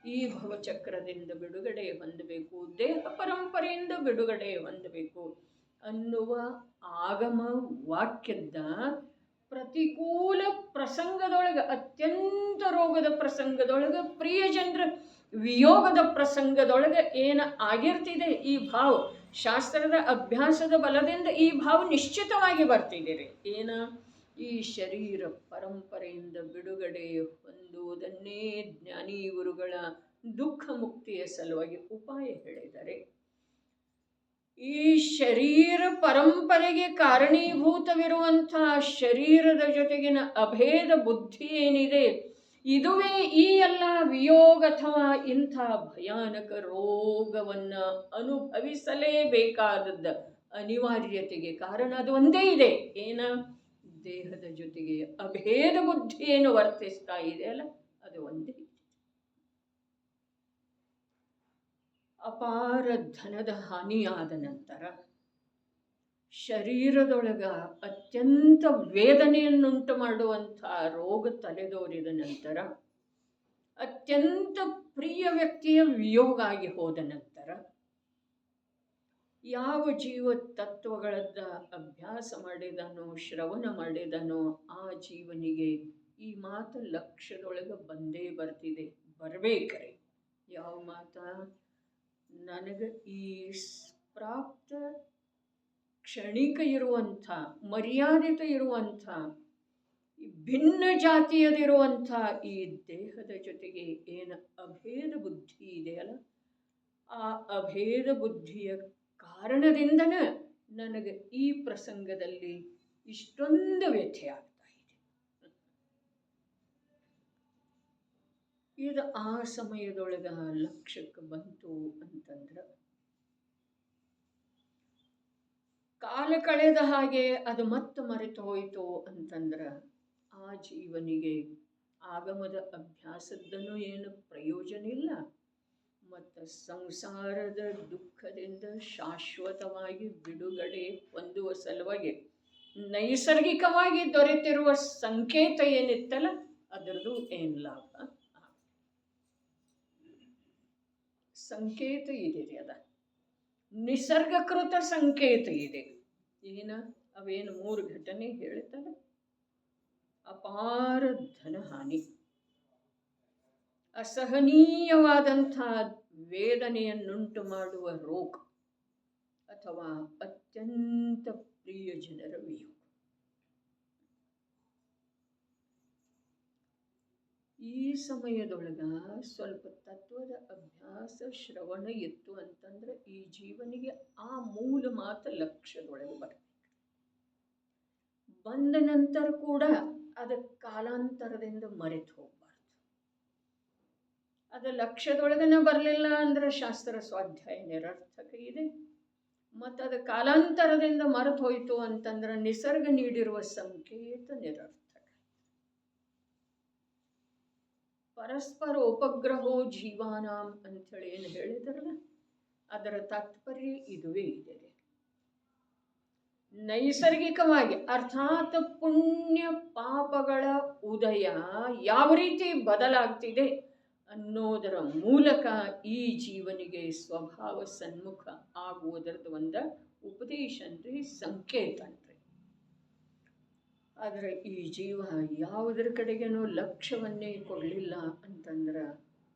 ಈ ಭವಚಕ್ರದಿಂದ ಬಿಡುಗಡೆ ಹೊಂದಬೇಕು, ದೇಹ ಪರಂಪರೆಯಿಂದ ಬಿಡುಗಡೆ ಹೊಂದಬೇಕು ಅನ್ನುವ ಆಗಮ ವಾಕ್ಯದ ಪ್ರತಿಕೂಲ ಪ್ರಸಂಗದೊಳಗೆ, ಅತ್ಯಂತ ರೋಗದ ಪ್ರಸಂಗದೊಳಗೆ, ಪ್ರಿಯಜನರ ವಿಯೋಗದ ಪ್ರಸಂಗದೊಳಗೆ ಏನು ಆಗಿರ್ತಿದೆ ಈ ಭಾವ, ಶಾಸ್ತ್ರದ ಅಭ್ಯಾಸದ ಬಲದಿಂದ ಈ ಭಾವ ನಿಶ್ಚಿತವಾಗಿ ಬರ್ತಿದ್ದೀರಿ. ಏನ? ಈ ಶರೀರ ಪರಂಪರೆಯಿಂದ ಬಿಡುಗಡೆ ಹೊಂದುವುದನ್ನೇ ಜ್ಞಾನಿ ಗುರುಗಳ ದುಃಖ ಮುಕ್ತಿಯ ಸಲುವಾಗಿ ಉಪಾಯ ಹೇಳಿದ್ದಾರೆ. ಈ ಶರೀರ ಪರಂಪರೆಗೆ ಕಾರಣೀಭೂತವಿರುವಂಥ ಶರೀರದ ಜೊತೆಗಿನ ಅಭೇದ ಬುದ್ಧಿ ಏನಿದೆ, ಇದುವೇ ಈ ಎಲ್ಲ ವಿಯೋಗ ಅಥವಾ ಇಂಥ ಭಯಾನಕ ರೋಗವನ್ನ ಅನುಭವಿಸಲೇಬೇಕಾದದ್ದ ಅನಿವಾರ್ಯತೆಗೆ ಕಾರಣ ಅದು ಒಂದೇ ಇದೆ. ಏನ? ದೇಹದ ಜೊತೆಗೆ ಅಭೇದ ಬುದ್ಧಿ ಏನು ವರ್ತಿಸ್ತಾ ಇದೆ ಅಲ್ಲ, ಅದು ಒಂದೇ. ಅಪಾರ ಧನದ ಹಾನಿಯಾದ ನಂತರ, ಶರೀರದೊಳಗ ಅತ್ಯಂತ ವೇದನೆಯನ್ನುಂಟು ಮಾಡುವಂಥ ರೋಗ ತಲೆದೋರಿದ ನಂತರ, ಅತ್ಯಂತ ಪ್ರಿಯ ವ್ಯಕ್ತಿಯ ವಿಯೋಗ ಆಗಿ ಹೋದ ನಂತರ, ಯಾವ ಜೀವ ತತ್ವಗಳದ್ದ ಅಭ್ಯಾಸ ಮಾಡಿದನೋ, ಶ್ರವಣ ಮಾಡಿದನೋ, ಆ ಜೀವನಿಗೆ ಈ ಮಾತು ಲಕ್ಷ್ಯದೊಳಗೆ ಬಂದೇ ಬರ್ತಿದೆ, ಬರಬೇಕ್ರಿ. ಯಾವ ಮಾತ? ನನಗೆ ಈ ಪ್ರಾಪ್ತ ಕ್ಷಣಿಕ ಇರುವಂಥ, ಮರ್ಯಾದಿತ ಇರುವಂಥ, ಭಿನ್ನ ಜಾತಿಯದಿರುವಂಥ ಈ ದೇಹದ ಜೊತೆಗೆ ಏನು ಅಭೇದ ಬುದ್ಧಿ ಇದೆಯಲ್ಲ, ಆ ಅಭೇದ ಬುದ್ಧಿಯ ಕಾರಣದಿಂದನ ನನಗೆ ಈ ಪ್ರಸಂಗದಲ್ಲಿ ಇಷ್ಟೊಂದು ವ್ಯಥೆ ಆಗ್ತಾ ಇದೆ. ಇದು ಆ ಸಮಯದೊಳಗೆ ಲಕ್ಷ್ಯಕ್ಕೆ ಬಂತು ಅಂತಂದ್ರೆ ಕಾಲ ಕಳೆದ ಹಾಗೆ ಅದು ಮತ್ತೆ ಮರೆತು ಹೋಯಿತು ಅಂತಂದ್ರೆ ಆ ಜೀವನಿಗೆ ಆಗಮದ ಅಭ್ಯಾಸದ್ದನ್ನು ಏನು ಪ್ರಯೋಜನ ಇಲ್ಲ. ಮತ್ತು ಸಂಸಾರದ ದುಃಖದಿಂದ ಶಾಶ್ವತವಾಗಿ ಬಿಡುಗಡೆ ಹೊಂದುವ ಸಲುವಾಗಿ ನೈಸರ್ಗಿಕವಾಗಿ ದೊರೆತಿರುವ ಸಂಕೇತ ಏನಿತ್ತಲ್ಲ ಅದರದ್ದು ಏನು ಲಾಭ? ಸಂಕೇತ ಇದೆ ರೀ, ಅದ ನಿಸರ್ಗಕೃತ ಸಂಕೇತ ಇದೆ. ಏನು ಅವೇನು 3 ಘಟನೆ ಹೇಳ್ತಾರೆ. ಅಪಾರ ಧನಹಾನಿ, ಅಸಹನೀಯವಾದಂಥ ವೇದನೆಯನ್ನುಂಟು ಮಾಡುವ ರೋಗ, ಅಥವಾ ಅತ್ಯಂತ ಪ್ರಿಯ ಜನರ ವಿಯೋಗ. ಈ ಸಮಯದೊಳಗ ಸ್ವಲ್ಪ ತತ್ವದ ಅಭ್ಯಾಸ ಶ್ರವಣ ಇತ್ತು ಅಂತಂದ್ರೆ ಈ ಜೀವನಿಗೆ ಆ ಮೂಲ ಮಾತು ಲಕ್ಷ್ಯದೊಳಗೆ ಬರಬೇಕು. ಬಂದ ನಂತರ ಕೂಡ ಅದ ಕಾಲಾಂತರದಿಂದ ಮರೆತು ಹೋಗಬಾರ್ದು. ಅದು ಲಕ್ಷ್ಯದೊಳಗನೆ ಬರಲಿಲ್ಲ ಅಂದ್ರೆ ಶಾಸ್ತ್ರ ಸ್ವಾಧ್ಯಾಯ ನಿರರ್ಥಕ ಇದೆ. ಮತ್ತು ಅದು ಕಾಲಾಂತರದಿಂದ ಮರೆತು ಹೋಯಿತು ಅಂತಂದ್ರೆ ನಿಸರ್ಗ ನೀಡಿರುವ ಸಂಕೇತ ನಿರರ್ಥಕ. ಪರಸ್ಪರ ಉಪಗ್ರಹೋ ಜೀವಾನಾಂ ಅಂಥೇಳಿ ಏನು ಹೇಳಿದಾರಲ್ಲ, ಅದರ ತಾತ್ಪರ್ಯ ಇದುವೇ ಇದೆ. ನೈಸರ್ಗಿಕವಾಗಿ ಅರ್ಥಾತ್ ಪುಣ್ಯ ಪಾಪಗಳ ಉದಯ ಯಾವ ರೀತಿ ಬದಲಾಗ್ತಿದೆ ಅನ್ನೋದರ ಮೂಲಕ ಈ ಜೀವನಿಗೆ ಸ್ವಭಾವ ಸನ್ಮುಖ ಆಗುವುದರದ್ದು ಒಂದು ಉಪದೇಶ ಅನ್ರಿ, ಸಂಕೇತ ಅನ್ರಿ. ಆದರೆ ಈ ಜೀವ ಯಾವುದರ ಕಡೆಗೇನೋ ಲಕ್ಷ್ಯವನ್ನೇ ಕೊಡಲಿಲ್ಲ ಅಂತಂದ್ರೆ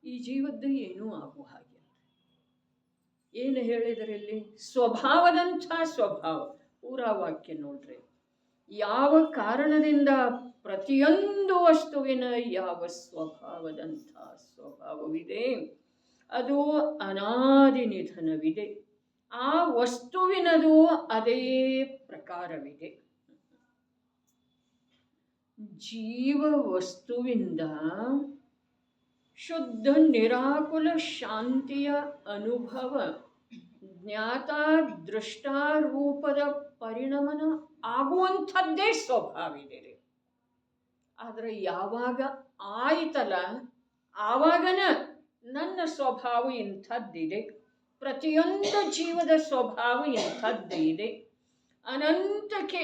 ಈ ಜೀವದ್ದು ಏನೂ ಆಗುವ ಹಾಗೆ. ಏನು ಹೇಳಿದರಲ್ಲಿ ಸ್ವಭಾವದಂಥ ಸ್ವಭಾವ, ಪೂರಾ ವಾಕ್ಯ ನೋಡ್ರಿ. ಯಾವ ಕಾರಣದಿಂದ ಪ್ರತಿಯೊಂದು ವಸ್ತುವಿನ ಯಾವ ಸ್ವಭಾವದಂಥ ಸ್ವಭಾವವಿದೆ, ಅದು ಅನಾದಿ ನಿಧನವಿದೆ. ಆ ವಸ್ತುವಿನದು ಅದೇ ಪ್ರಕಾರವಿದೆ. ಜೀವ ವಸ್ತುವಿಂದ ಶುದ್ಧ ನಿರಾಕುಲ ಶಾಂತಿಯ ಅನುಭವ ಜ್ಞಾತ ದೃಷ್ಟಾರೂಪದ ಪರಿಣಮನ ಆಗುವಂಥದ್ದೇ ಸ್ವಭಾವ ಇದೆ ರೀ. ಆದರೆ ಯಾವಾಗ ಆಯ್ತಲ್ಲ ಆವಾಗನ ನನ್ನ ಸ್ವಭಾವ ಇಂಥದ್ದಿದೆ, ಪ್ರತಿಯೊಂದು ಜೀವದ ಸ್ವಭಾವ ಇಂಥದ್ದಿದೆ. ಅನಂತಕ್ಕೆ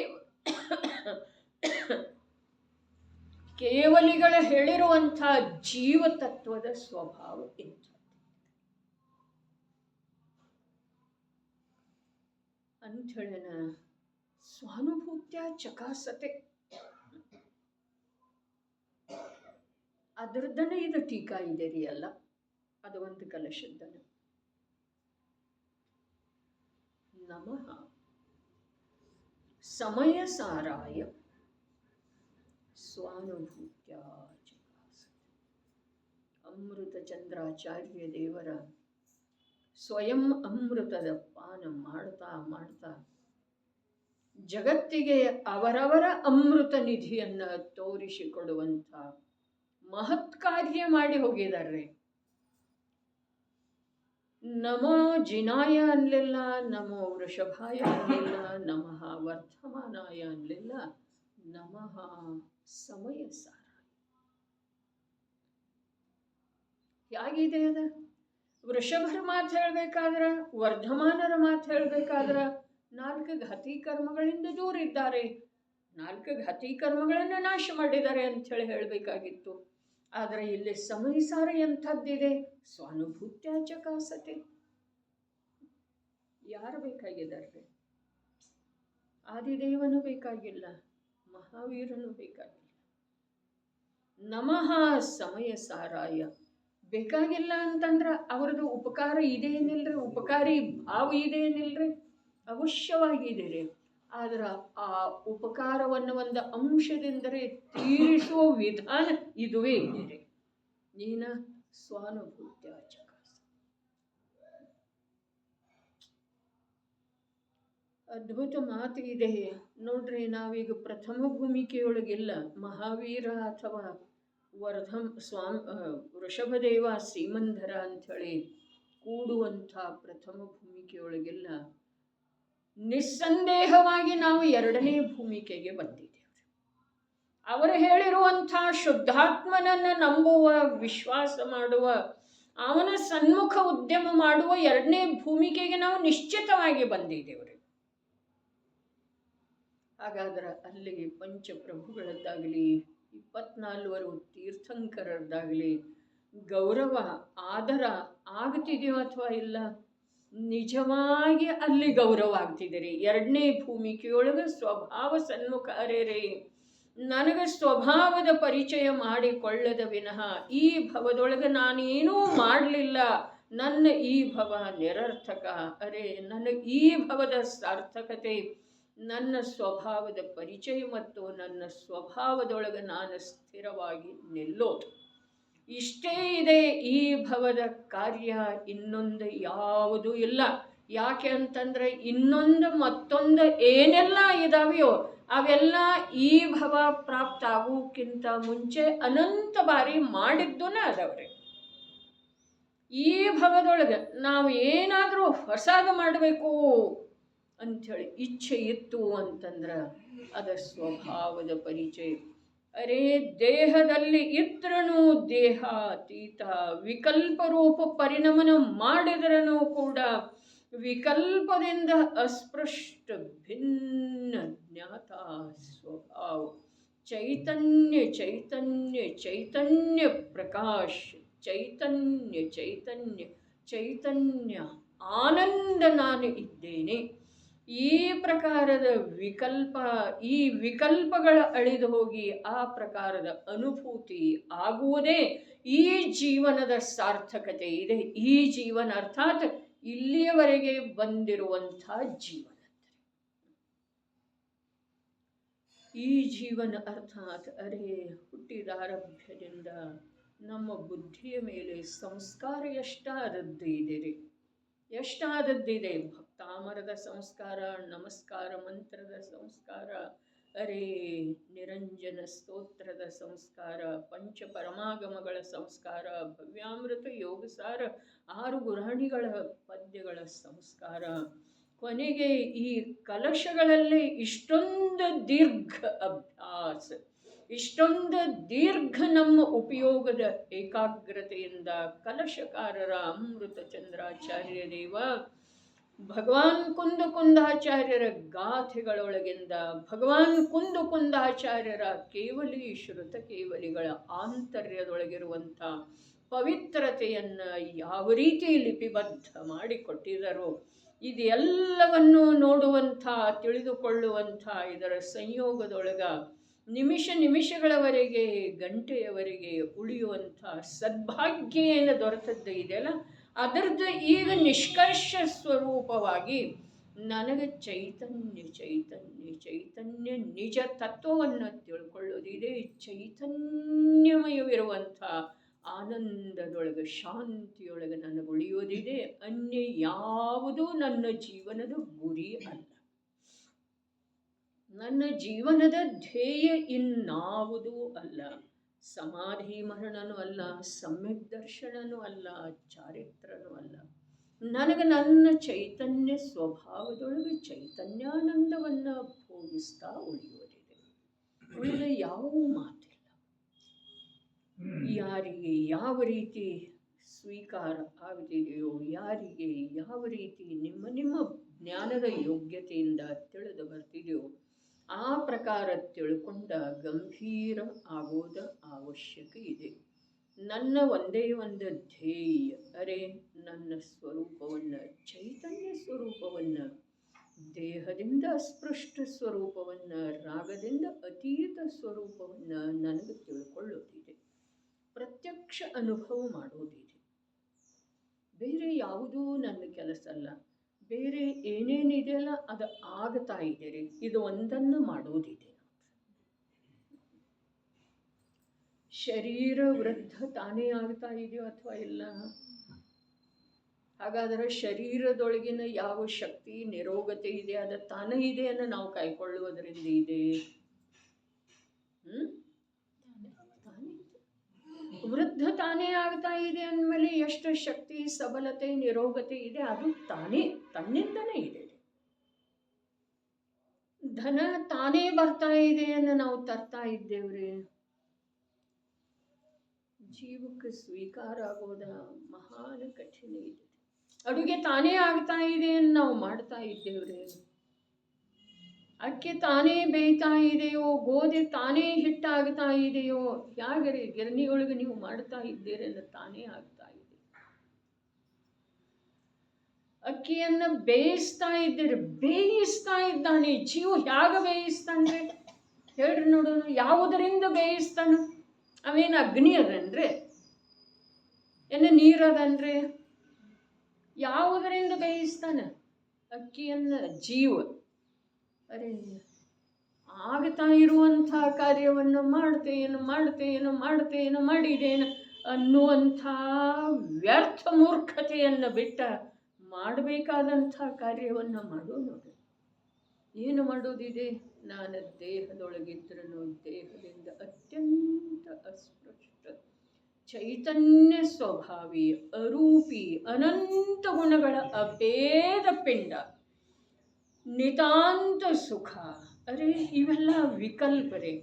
ಕೇವಲಿಗಳ ಹೇಳಿರುವಂಥ ಜೀವತತ್ವದ ಸ್ವಭಾವ ಇಂಥದ್ದು. ಅಂಥೇಳನ ಸ್ವಾನುಭೂತ್ಯ ಚಕಾಸತೆ, ಅದರದ್ದನ ಇದು ಟೀಕಾ ಇದೆ ರೀ. ಅಲ್ಲ, ಅದು ಒಂದು ಕಲಶದ್ದನ. ನಮಃ ಸಮಯ ಸಾರಾಯ ಸ್ವಾನುಭೂತ್ಯ ಚಕಾಸತೆ. ಅಮೃತ ಚಂದ್ರಾಚಾರ್ಯ ದೇವರ ಸ್ವಯಂ ಅಮೃತದ ಪಾನ ಮಾಡ್ತಾ ಮಾಡ್ತಾ ಜಗತ್ತಿಗೆ ಅವರವರ ಅಮೃತ ನಿಧಿಯನ್ನು ತೋರಿಸಿಕೊಡುವಂಥ ಮಹತ್ ಕಾರ್ಯ ಮಾಡಿ ಹೋಗಿದ್ದಾರೆ. ನಮೋ ಜಿನಾಯ ಅನ್ಲಿಲ್ಲ, ನಮೋ ವೃಷಭಾಯ ಅನ್ಲಿಲ್ಲ, ನಮಃ ವರ್ಧಮಾನಾಯ ಅನ್ಲಿಲ್ಲ, ನಮಃ ಸಮಯ ಸಾರ. ಹೇಗಿದೆ ಅದ? ವೃಷಭರ ಮಾತು ಹೇಳಬೇಕಾದ್ರೆ, ವರ್ಧಮಾನರ ಮಾತು ಹೇಳಬೇಕಾದ್ರೆ 4 ಘಾತಿ ಕರ್ಮಗಳಿಂದ ದೂರ ಇದ್ದಾರೆ, 4 ಘಾತಿ ಕರ್ಮಗಳನ್ನು ನಾಶ ಮಾಡಿದ್ದಾರೆ ಅಂಥೇಳಿ ಹೇಳಬೇಕಾಗಿತ್ತು. ಆದರೆ ಇಲ್ಲಿ ಸಮಯ ಸಾರ ಎಂಥದ್ದಿದೆ? ಸ್ವಾನುಭೂತ್ಯ ಚಕಾಸತೆ. ಯಾರು ಬೇಕಾಗಿದ್ದಾರೆ? ಆದಿದೇವನು ಬೇಕಾಗಿಲ್ಲ, ಮಹಾವೀರನು ಬೇಕಾಗಿಲ್ಲ. ನಮಃ ಸಮಯ ಸಾರಾಯ ಬೇಕಾಗಿಲ್ಲ ಅಂತಂದ್ರೆ ಅವ್ರದ್ದು ಉಪಕಾರ ಇದೇನಿಲ್ರಿ, ಉಪಕಾರಿ ಭಾವ ಇದೇನಿಲ್ರಿ, ಅವಶ್ಯವಾಗಿದೆ ರೀ. ಆದ್ರೆ ಆ ಉಪಕಾರವನ್ನು ಒಂದು ಅಂಶದಿಂದರೆ ತೀರಿಸುವ ವಿಧಾನ ಇದುವೇ ಇದೆ ರೀ. ನೀನ ಸ್ವಾನುಭೂತ್ಯ ಚಕಾಸ. ಅದ್ಭುತ ಮಾತು ಇದೆ ನೋಡ್ರಿ. ನಾವೀಗ ಪ್ರಥಮ ಭೂಮಿಕೆಯೊಳಗಿಲ್ಲ, ಮಹಾವೀರ ಅಥವಾ ವೃಷಭದೇವ ಸೀಮಂಧರ ಅಂಥೇಳಿ ಕೂಡುವಂಥ ಪ್ರಥಮ ಭೂಮಿಕೆಯೊಳಗೆಲ್ಲ ನಿಸ್ಸಂದೇಹವಾಗಿ ನಾವು ಎರಡನೇ ಭೂಮಿಕೆಗೆ ಬಂದಿದ್ದೇವೆ. ಅವರು ಹೇಳಿರುವಂಥ ಶುದ್ಧಾತ್ಮನನ್ನು ನಂಬುವ, ವಿಶ್ವಾಸ ಮಾಡುವ, ಅವನ ಸನ್ಮುಖ ಉದ್ಯಮ ಮಾಡುವ ಎರಡನೇ ಭೂಮಿಕೆಗೆ ನಾವು ನಿಶ್ಚಿತವಾಗಿ ಬಂದಿದ್ದೇವೆ. ಹಾಗಾದ್ರೆ ಅಲ್ಲಿಗೆ ಪಂಚಪ್ರಭುಗಳದ್ದಾಗಲಿ 24 ತೀರ್ಥಂಕರದ್ದಾಗಲಿ ಗೌರವ ಆದರ ಆಗ್ತಿದೆಯೋ ಅಥವಾ ಇಲ್ಲ? ನಿಜವಾಗಿ ಅಲ್ಲಿ ಗೌರವ ಆಗ್ತಿದೆ. ಎರಡನೇ ಭೂಮಿಕೆಯೊಳಗೆ ಸ್ವಭಾವ ಸನ್ಮುಖ ಅರೆ ನನಗೆ ಸ್ವಭಾವದ ಪರಿಚಯ ಮಾಡಿಕೊಳ್ಳದ ವಿನಃ ಈ ಭವದೊಳಗೆ ನಾನೇನೂ ಮಾಡಲಿಲ್ಲ, ನನ್ನ ಈ ಭವ ನಿರರ್ಥಕ, ಅರೆ ನನ್ನ ಈ ಭವದ ಸಾರ್ಥಕತೆ ನನ್ನ ಸ್ವಭಾವದ ಪರಿಚಯ ಮತ್ತು ನನ್ನ ಸ್ವಭಾವದೊಳಗೆ ನಾನು ಸ್ಥಿರವಾಗಿ ನಿಲ್ಲೋದು. ಇಷ್ಟೇ ಇದೆ ಈ ಭವದ ಕಾರ್ಯ, ಇನ್ನೊಂದು ಯಾವುದೂ ಇಲ್ಲ. ಯಾಕೆ ಅಂತಂದರೆ ಇನ್ನೊಂದು ಮತ್ತೊಂದು ಏನೆಲ್ಲ ಇದಾವೆಯೋ ಅವೆಲ್ಲ ಈ ಭವ ಪ್ರಾಪ್ತ ಆಗೋಕ್ಕಿಂತ ಮುಂಚೆ ಅನಂತ ಬಾರಿ ಮಾಡಿದ್ದೂನ ಅದಾವ್ರಿ. ಈ ಭವದೊಳಗೆ ನಾವು ಏನಾದರೂ ಹೊಸದು ಮಾಡಬೇಕು ಅಂಥೇಳಿ ಇಚ್ಛೆ ಇತ್ತು ಅಂತಂದ್ರೆ ಅದರ ಸ್ವಭಾವದ ಪರಿಚಯ. ಅರೆ ದೇಹದಲ್ಲಿ ಇದ್ರೂ ದೇಹಾತೀತ, ವಿಕಲ್ಪ ರೂಪ ಪರಿಣಮನ ಮಾಡಿದ್ರೂ ಕೂಡ ವಿಕಲ್ಪದಿಂದ ಅಸ್ಪೃಷ್ಟ ಭಿನ್ನ ಜ್ಞಾತ ಸ್ವಭಾವ ಚೈತನ್ಯ ಚೈತನ್ಯ ಚೈತನ್ಯ ಪ್ರಕಾಶ ಚೈತನ್ಯ ಚೈತನ್ಯ ಚೈತನ್ಯ ಆನಂದ ನಾನು ಇದ್ದೇನೆ. ಈ ಪ್ರಕಾರದ ವಿಕಲ್ಪ, ಈ ವಿಕಲ್ಪಗಳ ಅಳಿದು ಹೋಗಿ ಆ ಪ್ರಕಾರದ ಅನುಭೂತಿ ಆಗುವುದೇ ಈ ಜೀವನದ ಸಾರ್ಥಕತೆ ಇದೆ. ಈ ಜೀವನ ಅರ್ಥಾತ್ ಇಲ್ಲಿಯವರೆಗೆ ಬಂದಿರುವಂಥ ಜೀವನ. ಈ ಜೀವನ ಅರ್ಥಾತ್ ಅರೆ ಹುಟ್ಟಿದಾರಭ್ಯದಿಂದ ನಮ್ಮ ಬುದ್ಧಿಯ ಮೇಲೆ ಸಂಸ್ಕಾರ ಎಷ್ಟಾದದ್ದು ಇದೆ ರೀ, ಎಷ್ಟಾದದ್ದಿದೆ. ಭಕ್ತಾಮರದ ಸಂಸ್ಕಾರ, ನಮಸ್ಕಾರ ಮಂತ್ರದ ಸಂಸ್ಕಾರ, ಅರೆ ನಿರಂಜನ ಸ್ತೋತ್ರದ ಸಂಸ್ಕಾರ, ಪಂಚ ಪರಮಾಗಮಗಳ ಸಂಸ್ಕಾರ, ಭವ್ಯಾಮೃತ ಯೋಗಸಾರ 6 ಗುರಾಣಿಗಳ ಪದ್ಯಗಳ ಸಂಸ್ಕಾರ, ಕೊನೆಗೆ ಈ ಕಲಶಗಳಲ್ಲಿ ಇಷ್ಟೊಂದು ದೀರ್ಘ ಅಭ್ಯಾಸ, ಇಷ್ಟೊಂದು ದೀರ್ಘ ನಮ್ಮ ಉಪಯೋಗದ ಏಕಾಗ್ರತೆಯಿಂದ ಕಲಶಕಾರರ ಅಮೃತ ಚಂದ್ರಾಚಾರ್ಯ ದೇವ ಭಗವಾನ್ ಕುಂದಾಚಾರ್ಯರ ಗಾಥೆಗಳೊಳಗಿಂದ, ಭಗವಾನ್ ಕುಂದಾಚಾರ್ಯರ ಕೇವಲಿ ಶ್ರುತ ಕೇವಲಿಗಳ ಆಂತರ್ಯದೊಳಗಿರುವಂಥ ಪವಿತ್ರತೆಯನ್ನು ಯಾವ ರೀತಿ ಲಿಪಿಬದ್ಧ ಮಾಡಿಕೊಟ್ಟಿದರೋ ಇದೆಲ್ಲವನ್ನು ನೋಡುವಂಥ, ತಿಳಿದುಕೊಳ್ಳುವಂಥ ಇದರ ಸಂಯೋಗದೊಳಗ ನಿಮಿಷಗಳವರೆಗೆ, ಗಂಟೆಯವರೆಗೆ ಉಳಿಯುವಂಥ ಸದ್ಭಾಗ್ಯ ಏನು ದೊರೆತದ್ದು ಇದೆಯಲ್ಲ, ಅದರದ್ದು ಈಗ ನಿಷ್ಕರ್ಷ ಸ್ವರೂಪವಾಗಿ ನನಗೆ ಚೈತನ್ಯ ಚೈತನ್ಯ ಚೈತನ್ಯ ನಿಜ ತತ್ವವನ್ನು ತಿಳ್ಕೊಳ್ಳೋದಿದೆ. ಚೈತನ್ಯಮಯವಿರುವಂಥ ಆನಂದದೊಳಗೆ, ಶಾಂತಿಯೊಳಗೆ ನನಗೆ ಉಳಿಯೋದಿದೆ. ಅನ್ಯ ಯಾವುದೂ ನನ್ನ ಜೀವನದ ಗುರಿ ಅಲ್ಲ, ನನ್ನ ಜೀವನದ ಧ್ಯೇಯ ಇನ್ನಾವುದೂ ಅಲ್ಲ. ಸಮಾಧಿ ಮರಣನೂ ಅಲ್ಲ, ಸಮ್ಯಕ್ ದರ್ಶನನೂ ಅಲ್ಲ, ಚಾರಿತ್ರನೂ ಅಲ್ಲ. ನನಗೆ ನನ್ನ ಚೈತನ್ಯ ಸ್ವಭಾವದೊಳಗೆ ಚೈತನ್ಯಾನಂದವನ್ನು ಭೋಗಿಸ್ತಾ ಉಳಿಯೋದಿದೆ. ಉಳಿದ ಯಾವ ಮಾತಿಲ್ಲ. ಯಾರಿಗೆ ಯಾವ ರೀತಿ ಸ್ವೀಕಾರ ಆಗ್ತಿದೆಯೋ, ಯಾರಿಗೆ ಯಾವ ರೀತಿ ನಿಮ್ಮ ಜ್ಞಾನದ ಯೋಗ್ಯತೆಯಿಂದ ತಿಳಿದು ಬರ್ತಿದೆಯೋ ಆ ಪ್ರಕಾರ ತಿಳ್ಕೊಂಡ ಗಂಭೀರ ಆಗೋದ ಅವಶ್ಯಕ ಇದೆ. ನನ್ನ ಒಂದೇ ಒಂದು ಧ್ಯೇಯ, ಅರೆ ನನ್ನ ಸ್ವರೂಪವನ್ನು, ಚೈತನ್ಯ ಸ್ವರೂಪವನ್ನು, ದೇಹದಿಂದ ಅಸ್ಪೃಷ್ಟ ಸ್ವರೂಪವನ್ನು, ರಾಗದಿಂದ ಅತೀತ ಸ್ವರೂಪವನ್ನು ನನಗೆ ತಿಳ್ಕೊಳ್ಳೋದಿದೆ, ಪ್ರತ್ಯಕ್ಷ ಅನುಭವ ಮಾಡೋದಿದೆ. ಬೇರೆ ಯಾವುದೂ ನನ್ನ ಕೆಲಸ ಅಲ್ಲ. ಬೇರೆ ಏನೇನಿದೆಯಲ್ಲ ಅದು ಆಗ್ತಾ ಇದೆ ರೀ, ಇದು ಒಂದನ್ನು ಮಾಡೋದಿದೆ. ಶರೀರ ವೃದ್ಧ ತಾನೇ ಆಗ್ತಾ ಇದೆಯೋ ಅಥವಾ ಇಲ್ಲ? ಹಾಗಾದರೆ ಶರೀರದೊಳಗಿನ ಯಾವ ಶಕ್ತಿ ನಿರೋಗತೆ ಇದೆ ಅದು ತಾನೇ ಇದೆಯನ್ನು ನಾವು ಕಾಯ್ಕೊಳ್ಳುವುದರಿಂದ ಇದೆ. ತಾನೇ ವೃದ್ಧ ತಾನೇ ಆಗ್ತಾ ಇದೆ ಅಂದಮೇಲೆ ಎಷ್ಟು ಶಕ್ತಿ ಸಬಲತೆ ನಿರೋಗತೆ ಇದೆ ಅದು ತಾನೇ ತನ್ನಿಂದನೇ ಇದೆ. ಧನ ತಾನೇ ಬರ್ತಾ ಇದೆ ಅನ್ನು ನಾವು ತರ್ತಾ ಇದ್ದೇವ್ರಿ. ಜೀವಕ್ಕೆ ಸ್ವೀಕಾರ ಆಗೋದ ಮಹಾನ್ ಕಠಿಣ ಇದೆ. ಅಡುಗೆ ತಾನೇ ಆಗ್ತಾ ಇದೆ ಅನ್ನು ನಾವು ಮಾಡ್ತಾ ಇದ್ದೇವ್ರಿ. ಅಕ್ಕಿ ತಾನೇ ಬೇಯ್ತಾ ಇದೆಯೋ, ಗೋಧಿ ತಾನೇ ಹಿಟ್ಟಾಗ್ತಾ ಇದೆಯೋ, ಹೇಗೆ ಗಿರಣಿಯೊಳಗೆ ನೀವು ಮಾಡ್ತಾ ಇದ್ದೀರಿ ಅನ್ನೋ ತಾನೇ ಆಗ್ತಾ ಇದೆ. ಅಕ್ಕಿಯನ್ನು ಬೇಯಿಸ್ತಾ ಇದ್ದೀರಿ, ಬೇಯಿಸ್ತಾ ಇದ್ದಾನೆ ಜೀವ. ಹೇಗೆ ಬೇಯಿಸ್ತಾನೆ ಹೇಳ್ರಿ ನೋಡೋಣ. ಯಾವುದರಿಂದ ಬೇಯಿಸ್ತಾನ? ಅವೇನು ಅಗ್ನಿ ಅದನ್ರಿ, ಏನು ನೀರದನ್ರಿ? ಯಾವುದರಿಂದ ಬೇಯಿಸ್ತಾನ ಅಕ್ಕಿಯನ್ನು? ಜೀವ. ಅರೆ, ಆಗ್ತಾ ಇರುವಂಥ ಕಾರ್ಯವನ್ನು ಮಾಡ್ತೇನು ಮಾಡಿದೇನು ಅನ್ನುವಂಥ ವ್ಯರ್ಥ ಮೂರ್ಖತೆಯನ್ನು ಬಿಟ್ಟ ಮಾಡಬೇಕಾದಂಥ ಕಾರ್ಯವನ್ನು ಮಾಡೋ ನೋಡಿ. ಏನು ಮಾಡೋದಿದೆ? ನಾನು ದೇಹದೊಳಗಿದ್ರೂ ದೇಹದಿಂದ ಅತ್ಯಂತ ಅಸ್ಪೃಷ್ಟ ಚೈತನ್ಯ ಸ್ವಭಾವಿ ಅರೂಪಿ ಅನಂತ ಗುಣಗಳ ಅಭೇದ ಪಿಂಡ, ನಿತಾಂತ ಸುಖ. ಅರೆ, ಇವೆಲ್ಲ ವಿಕಲ್ಪರೇ.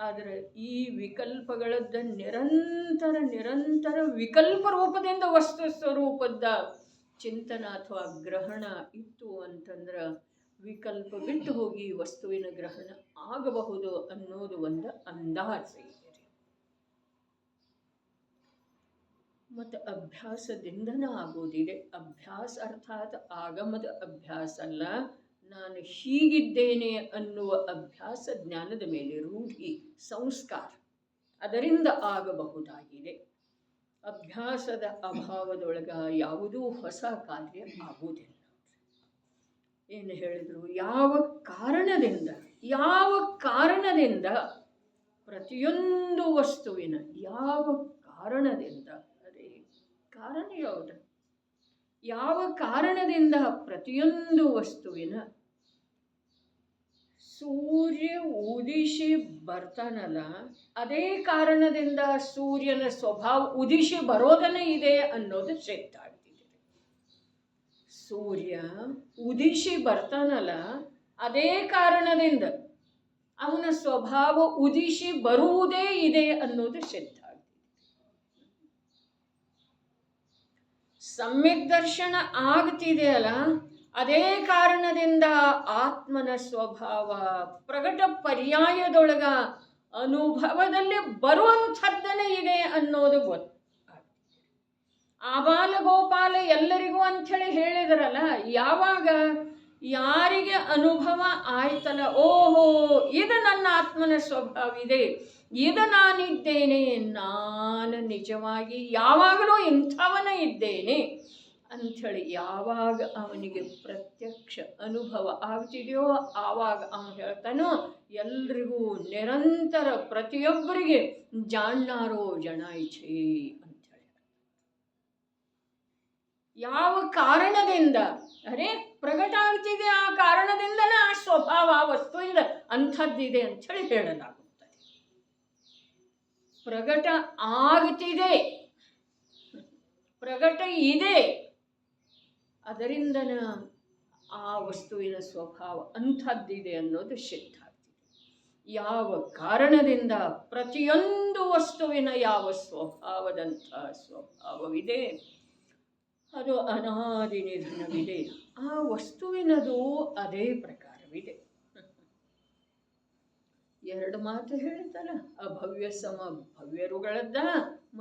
ಆದರೆ ಈ ವಿಕಲ್ಪಗಳದ್ದ ನಿರಂತರ ವಿಕಲ್ಪ ರೂಪದಿಂದ ವಸ್ತು ಸ್ವರೂಪದ ಚಿಂತನ ಅಥವಾ ಗ್ರಹಣ ಇತ್ತು ಅಂತಂದ್ರೆ ವಿಕಲ್ಪ ಬಿಟ್ಟು ಹೋಗಿ ವಸ್ತುವಿನ ಗ್ರಹಣ ಆಗಬಹುದು ಅನ್ನೋದು ಒಂದು ಅಂದಾಜು ಇದೆ. ಮತ್ತು ಅಭ್ಯಾಸದಿಂದನೇ ಆಗೋದಿದೆ. ಅಭ್ಯಾಸ ಅರ್ಥಾತ್ ಆಗಮದ ಅಭ್ಯಾಸ ಅಲ್ಲ, ನಾನು ಹೀಗಿದ್ದೇನೆ ಅನ್ನುವ ಅಭ್ಯಾಸ, ಜ್ಞಾನದ ಮೇಲೆ ರೂಢಿ, ಸಂಸ್ಕಾರ, ಅದರಿಂದ ಆಗಬಹುದಾಗಿದೆ. ಅಭ್ಯಾಸದ ಅಭಾವದೊಳಗ ಯಾವುದೂ ಹೊಸ ಕಾರ್ಯ ಆಗುವುದಿಲ್ಲ. ಏನು ಹೇಳಿದ್ರು? ಯಾವ ಕಾರಣದಿಂದ ಪ್ರತಿಯೊಂದು ವಸ್ತುವಿನ ಯಾವ ಕಾರಣದಿಂದ, ಅದೇ ಕಾರಣ ಯಾವುದು? ಯಾವ ಕಾರಣದಿಂದ ಪ್ರತಿಯೊಂದು ವಸ್ತುವಿನ ಸೂರ್ಯ ಉದಿಸಿ ಬರ್ತಾನಲ್ಲ, ಅದೇ ಕಾರಣದಿಂದ ಸೂರ್ಯನ ಸ್ವಭಾವ ಉದಿಸಿ ಬರೋದನ್ನೇ ಇದೆ ಅನ್ನೋದು ಸಿದ್ಧ ಆಗ್ತಿದೆ. ಸೂರ್ಯ ಉದಿಸಿ ಬರ್ತಾನಲ್ಲ, ಅದೇ ಕಾರಣದಿಂದ ಅವನ ಸ್ವಭಾವ ಉದಿಸಿ ಬರುವುದೇ ಇದೆ ಅನ್ನೋದು ಸಿದ್ಧ ಆಗ್ತಿದೆ. ಸಮ್ಯಕ್ ದರ್ಶನ ಆಗ್ತಿದೆಯಲ್ಲ, ಅದೇ ಕಾರಣದಿಂದ ಆತ್ಮನ ಸ್ವಭಾವ ಪ್ರಕಟ ಪರ್ಯಾಯದೊಳಗ ಅನುಭವದಲ್ಲಿ ಬರುವಂಥದ್ದನೇ ಇದೆ ಅನ್ನೋದು ಗೊತ್ತು. ಆಬಾಲ ಗೋಪಾಲ ಎಲ್ಲರಿಗೂ ಅಂಥೇಳಿ ಹೇಳಿದ್ರಲ್ಲ, ಯಾವಾಗ ಯಾರಿಗೆ ಅನುಭವ ಆಯ್ತಲ್ಲ, ಓಹೋ ಇದು ನನ್ನ ಆತ್ಮನ ಸ್ವಭಾವ ಇದೆ, ಇದು ನಾನಿದ್ದೇನೆ, ನಾನು ನಿಜವಾಗಿ ಯಾವಾಗಲೂ ಇಂಥವನ ಇದ್ದೇನೆ ಅಂಥೇಳಿ ಯಾವಾಗ ಅವನಿಗೆ ಪ್ರತ್ಯಕ್ಷ ಅನುಭವ ಆಗ್ತಿದೆಯೋ ಆವಾಗ ಅವನು ಹೇಳ್ತಾನೋ, ಎಲ್ರಿಗೂ ನಿರಂತರ ಪ್ರತಿಯೊಬ್ಬರಿಗೆ ಜಾಣ್ಣಾರೋ ಜನಾಯಿಛೇ ಅಂಥೇಳಿ. ಯಾವ ಕಾರಣದಿಂದ ಅರೆ ಪ್ರಕಟ ಆಗ್ತಿದೆ, ಆ ಕಾರಣದಿಂದನೇ ಆ ಸ್ವಭಾವ ಆ ವಸ್ತುವಿಂದ ಅಂಥದ್ದಿದೆ ಅಂಥೇಳಿ ಹೇಳಲಾಗುತ್ತದೆ. ಪ್ರಕಟ ಆಗ್ತಿದೆ, ಪ್ರಕಟ ಇದೆ, ಅದರಿಂದನ ಆ ವಸ್ತುವಿನ ಸ್ವಭಾವ ಅಂಥದ್ದಿದೆ ಅನ್ನೋದು ಸಿದ್ಧ ಆಗ್ತಿದೆ. ಯಾವ ಕಾರಣದಿಂದ ಪ್ರತಿಯೊಂದು ವಸ್ತುವಿನ ಯಾವ ಸ್ವಭಾವದಂಥ ಸ್ವಭಾವವಿದೆ, ಅದು ಅನಾದಿ ನಿಧನವಿದೆ, ಆ ವಸ್ತುವಿನದು ಅದೇ ಪ್ರಕಾರವಿದೆ. ಎರಡು ಮಾತು ಹೇಳಿದಲ್ಲ, ಅಭವ್ಯ ಸಮ ಭವ್ಯರುಗಳದ್ದ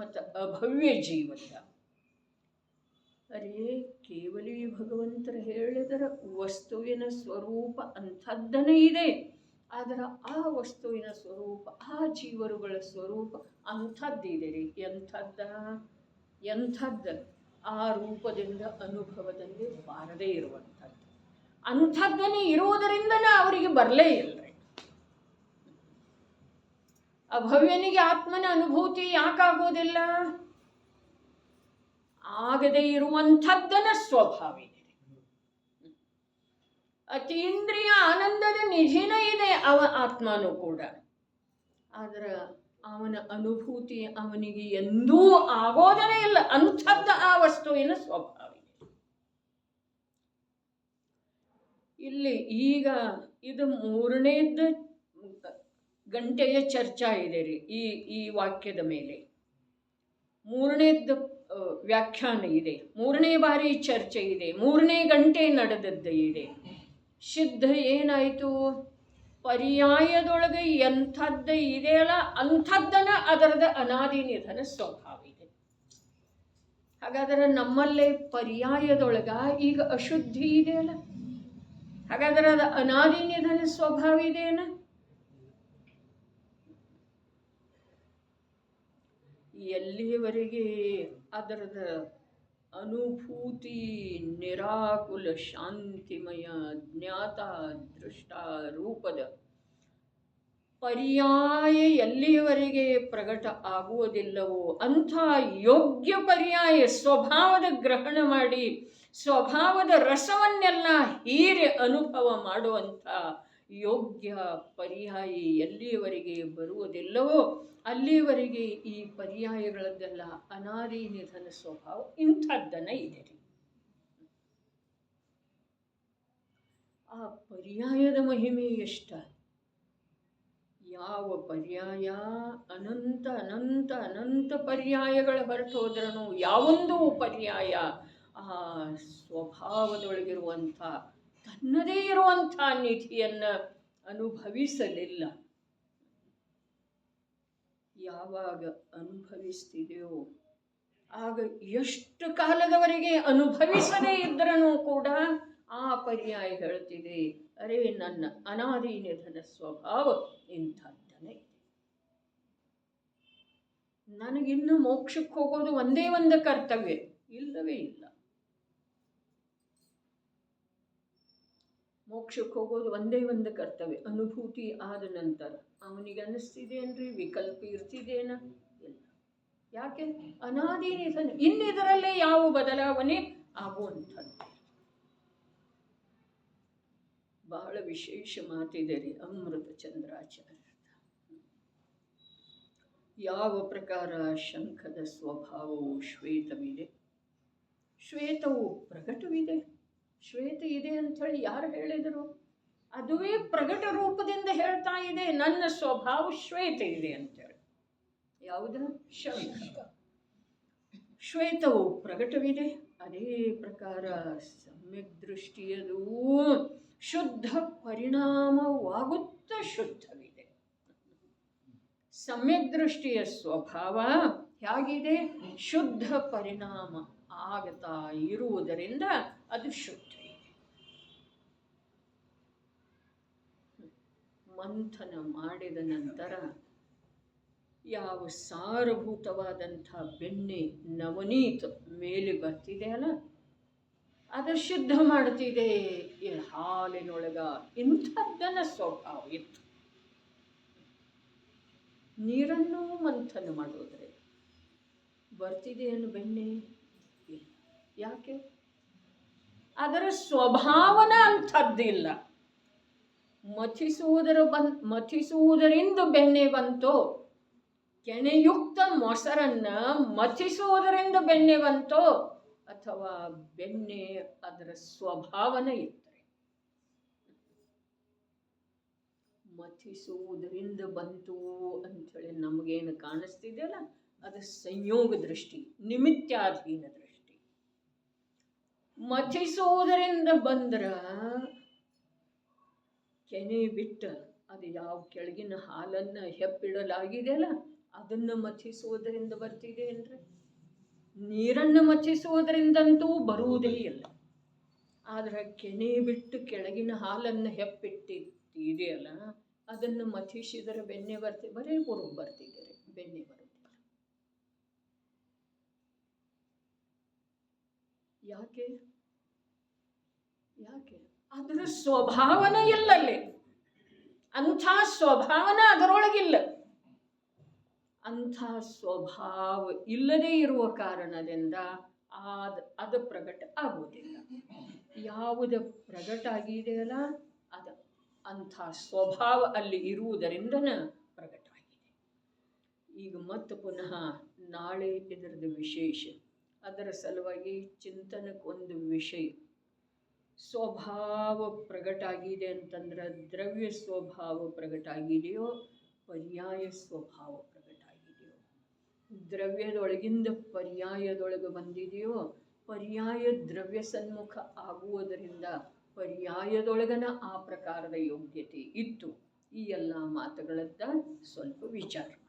ಮತ್ತು ಅಭವ್ಯ ಜೀವದ. ಅರೇ, ಕೇವಲ ಭಗವಂತರು ಹೇಳಿದರ ವಸ್ತುವಿನ ಸ್ವರೂಪ ಅಂಥದ್ದನೇ ಇದೆ, ಆದರೆ ಆ ವಸ್ತುವಿನ ಸ್ವರೂಪ ಆ ಜೀವರುಗಳ ಸ್ವರೂಪ ಅಂಥದ್ದಿದೆ ರೀ. ಎಂಥದ್ದು ಆ ರೂಪದಿಂದ ಅನುಭವದಲ್ಲಿ ಬಾರದೇ ಇರುವಂಥದ್ದು, ಅಂಥದ್ದನೇ ಇರುವುದರಿಂದನೇ ಅವರಿಗೆ ಬರಲೇ ಇಲ್ಲ. ಅಭವ್ಯನಿಗೆ ಆತ್ಮನ ಅನುಭೂತಿ ಯಾಕಾಗೋದಿಲ್ಲ? ಆಗದೇ ಇರುವಂಥದ್ದನ ಸ್ವಭಾವ ಇದೆ. ಅತೀಂದ್ರಿಯ ಆನಂದದ ನಿಧಿನ ಇದೆ ಅವ ಆತ್ಮನೂ ಕೂಡ, ಆದ್ರೆ ಅವನ ಅನುಭೂತಿ ಅವನಿಗೆ ಎಂದೂ ಆಗೋದನೇ ಇಲ್ಲ. ಅಂಥದ್ದು ಆ ವಸ್ತುವಿನ ಸ್ವಭಾವ. ಇಲ್ಲಿ ಈಗ ಇದು 3ನೇದು ಗಂಟೆಯ ಚರ್ಚಾ ಇದೆ ರೀ ಈ ವಾಕ್ಯದ ಮೇಲೆ. 3ನೇದ್ದು ವ್ಯಾಖ್ಯಾನ ಇದೆ, 3ನೇ ಬಾರಿ ಚರ್ಚೆ ಇದೆ, 3ನೇ ಗಂಟೆ ನಡೆದದ್ದು ಇದೆ. ಸಿದ್ಧ ಏನಾಯಿತು? ಪರ್ಯಾಯದೊಳಗೆ ಎಂಥದ್ದು ಇದೆಯಲ್ಲ ಅಂಥದ್ದನ ಅದರದ ಅನಾದಿ ನಿಧನ ಸ್ವಭಾವ ಇದೆ. ಹಾಗಾದರೆ ನಮ್ಮಲ್ಲೇ ಪರ್ಯಾಯದೊಳಗ ಈಗ ಅಶುದ್ಧಿ ಇದೆಯಲ್ಲ, ಹಾಗಾದರೆ ಅದು ಅನಾದಿ ನಿಧನ ಸ್ವಭಾವ ಇದೆಯೇನ? ಎಲ್ಲಿಯವರೆಗೆ ಅದರದ ಅನುಭೂತಿ ನಿರಾಕುಲ ಶಾಂತಿಮಯ ಜ್ಞಾತ ದೃಷ್ಟ ರೂಪದ ಪರ್ಯಾಯ ಎಲ್ಲಿಯವರೆಗೆ ಪ್ರಕಟ ಆಗುವುದಿಲ್ಲವೋ ಅಂಥ ಯೋಗ್ಯ ಪರ್ಯಾಯ ಸ್ವಭಾವದ ಗ್ರಹಣ ಮಾಡಿ ಸ್ವಭಾವದ ರಸವನ್ನೆಲ್ಲ ಹೀರೆ ಅನುಭವ ಮಾಡುವಂಥ ಯೋಗ್ಯ ಪರ್ಯಾಯಿ ಎಲ್ಲಿಯವರೆಗೆ ಬರುವುದಿಲ್ಲವೋ ಅಲ್ಲಿಯವರೆಗೆ ಈ ಪರ್ಯಾಯಗಳದ್ದೆಲ್ಲ ಅನಾದಿ ನಿಧನ ಸ್ವಭಾವ ಇಂಥದ್ದನ್ನ ಇದೆ ರೀ. ಆ ಪರ್ಯಾಯದ ಮಹಿಮೆ ಎಷ್ಟ? ಯಾವ ಪರ್ಯಾಯ ಅನಂತ ಅನಂತ ಅನಂತ ಪರ್ಯಾಯಗಳ ಹೊರಟು ಹೋದ್ರೂ ಯಾವೊಂದು ಪರ್ಯಾಯ ಆ ಸ್ವಭಾವದೊಳಗಿರುವಂಥ ತನ್ನದೇ ಇರುವಂಥ ನಿಧಿಯನ್ನು ಅನುಭವಿಸಲಿಲ್ಲ. ಯಾವಾಗ ಅನುಭವಿಸ್ತಿದೆಯೋ ಆಗ ಎಷ್ಟು ಕಾಲದವರೆಗೆ ಅನುಭವಿಸದೇ ಇದ್ರೂ ಕೂಡ ಆ ಪರ್ಯಾಯ ಹೇಳ್ತಿದೆ, ಅರೇ ನನ್ನ ಅನಾದಿ ನಿಧನ ಸ್ವಭಾವ ಇಂಥದ್ದನೇ ಇದೆ. ನನಗಿನ್ನು ಮೋಕ್ಷಕ್ಕೆ ಹೋಗೋದು ಒಂದೇ ಒಂದು ಕರ್ತವ್ಯ ಇಲ್ಲವೇ ಇಲ್ಲ. ಮೋಕ್ಷಕ್ಕೆ ಹೋಗೋದು ಒಂದೇ ಒಂದು ಕರ್ತವ್ಯ. ಅನುಭೂತಿ ಆದ ನಂತರ ಅವನಿಗೆ ಅನ್ನಿಸ್ತಿದೇನ್ರಿ ವಿಕಲ್ಪ ಇರ್ತಿದೇನ? ಇಲ್ಲ. ಯಾಕೆ? ಅನಾದಿ ನಿಧನ. ಇನ್ನಿದರಲ್ಲೇ ಯಾವ ಬದಲಾವಣೆ ಆಗುವಂಥದ್ದು. ಬಹಳ ವಿಶೇಷ ಮಾತಿದೆ ರೀ ಅಮೃತ ಚಂದ್ರಾಚಾರ್ಯ. ಯಾವ ಪ್ರಕಾರ ಶಂಖದ ಸ್ವಭಾವವು ಶ್ವೇತವಿದೆ, ಶ್ವೇತವು ಪ್ರಕಟವಿದೆ. ಶ್ವೇತ ಇದೆ ಅಂಥೇಳಿ ಯಾರು ಹೇಳಿದರು? ಅದುವೇ ಪ್ರಕಟ ರೂಪದಿಂದ ಹೇಳ್ತಾ ಇದೆ, ನನ್ನ ಸ್ವಭಾವ ಶ್ವೇತ ಇದೆ ಅಂತೇಳಿ. ಯಾವುದು? ಶಂಖ. ಶ್ವೇತವು ಪ್ರಕಟವಿದೆ. ಅದೇ ಪ್ರಕಾರ ಸಮ್ಯಕ್ ದೃಷ್ಟಿಯದು ಶುದ್ಧ ಪರಿಣಾಮವಾಗುತ್ತ ಶುದ್ಧವಿದೆ. ಸಮ್ಯಕ್ ದೃಷ್ಟಿಯ ಸ್ವಭಾವ ಹೇಗಿದೆ? ಶುದ್ಧ ಪರಿಣಾಮ ಆಗತಾ ಇರುವುದರಿಂದ ಅದು ಶುದ್ಧ ಇದೆ. ಮಂಥನ ಮಾಡಿದ ನಂತರ ಯಾವ ಸಾರಭೂತವಾದಂಥ ಬೆಣ್ಣೆ ನವನೀತ ಮೇಲೆ ಬರ್ತಿದೆಯಲ್ಲ, ಅದು ಶುದ್ಧ ಮಾಡ್ತಿದೆ. ಈ ಹಾಲಿನೊಳಗ ಇಂಥದ್ದನ್ನ ಸ್ವಭಾವ ಇತ್ತು. ನೀರನ್ನು ಮಂಥನ ಮಾಡೋದ್ರೆ ಬರ್ತಿದೆಯನ್ನು ಬೆಣ್ಣೆ ಇಲ್ಲ. ಯಾಕೆ? ಅದರ ಸ್ವಭಾವನ ಅಂಥದ್ದಿಲ್ಲ. ಮಥಿಸುವುದರಿಂದ ಬೆಣ್ಣೆ ಬಂತೋ, ಕೆನೆಯುಕ್ತ ಮೊಸರನ್ನ ಮಥಿಸುವುದರಿಂದ ಬೆಣ್ಣೆ ಬಂತೋ, ಅಥವಾ ಬೆಣ್ಣೆ ಅದರ ಸ್ವಭಾವನ ಇತ್ತರೆ. ಮಥಿಸುವುದರಿಂದ ಬಂತು ಅಂಥೇಳಿ ನಮಗೇನು ಕಾಣಿಸ್ತಿದೆಯಲ್ಲ, ಅದು ಸಂಯೋಗ ದೃಷ್ಟಿ, ನಿಮಿತ್ತಾಧೀನ ದೃಷ್ಟಿ. ಮಥಿಸುವುದರಿಂದ ಬಂದ್ರ ಕೆನೆ ಬಿಟ್ಟ ಅದು ಯಾವ ಕೆಳಗಿನ ಹಾಲನ್ನು ಹೆಪ್ಪಿಡಲಾಗಿದೆಯಲ್ಲ ಅದನ್ನು ಮಥಿಸುವುದರಿಂದ ಬರ್ತಿದೆ ಏನ್ರಿ? ನೀರನ್ನು ಮಥಿಸುವುದರಿಂದಂತೂ ಬರುವುದೇ ಇಲ್ಲ. ಆದರೆ ಕೆನೆ ಬಿಟ್ಟು ಕೆಳಗಿನ ಹಾಲನ್ನು ಹೆಪ್ಪಿಟ್ಟಿದೆಯಲ್ಲ ಅದನ್ನು ಮಥಿಸಿದರೆ ಬೆಣ್ಣೆ ಬರೇ ಗುರು ಬರ್ತಿದ್ದಾರೆ, ಬೆಣ್ಣೆ ಬರುತ್ತಿಲ್ಲ. ಯಾಕೆ? ಯಾಕೆ? ಅದರ ಸ್ವಭಾವನ ಇಲ್ಲಲ್ಲಿ. ಅಂಥ ಸ್ವಭಾವನ ಅದರೊಳಗಿಲ್ಲ. ಅಂಥ ಸ್ವಭಾವ ಇಲ್ಲದೇ ಇರುವ ಕಾರಣದಿಂದ ಅದು ಪ್ರಕಟ ಆಗುವುದಿಲ್ಲ. ಯಾವುದು ಪ್ರಕಟ ಆಗಿದೆಯಲ್ಲ ಅದು ಅಂಥ ಸ್ವಭಾವ ಅಲ್ಲಿ ಇರುವುದರಿಂದ ಪ್ರಕಟ ಆಗಿದೆ. ಈಗ ಮತ್ತೆ ಪುನಃ ನಾಳೆ ಇದರದ್ದು ವಿಶೇಷ. ಅದರ ಸಲುವಾಗಿ ಚಿಂತನಕ್ಕೊಂದು ವಿಷಯ. ಸ್ವಭಾವ ಪ್ರಗಟಾಗಿದೆ ಅಂತಂದ್ರೆ ದ್ರವ್ಯ ಸ್ವಭಾವ ಪ್ರಗಟಾಗಿದೆಯೋ ಪರ್ಯಾಯ ಸ್ವಭಾವ ಪ್ರಗಟಾಗಿದೆಯೋ, ದ್ರವ್ಯದೊಳಗಿಂದ ಪರ್ಯಾಯದೊಳಗೆ ಬಂದಿದೆಯೋ, ಪರ್ಯಾಯ ದ್ರವ್ಯ ಸನ್ಮುಖ ಆಗುವುದರಿಂದ ಪರ್ಯಾಯದೊಳಗನ ಆ ಪ್ರಕಾರದ ಯೋಗ್ಯತೆ ಇತ್ತು. ಈ ಎಲ್ಲ ಮಾತುಗಳತ್ತ ಸ್ವಲ್ಪ ವಿಚಾರ.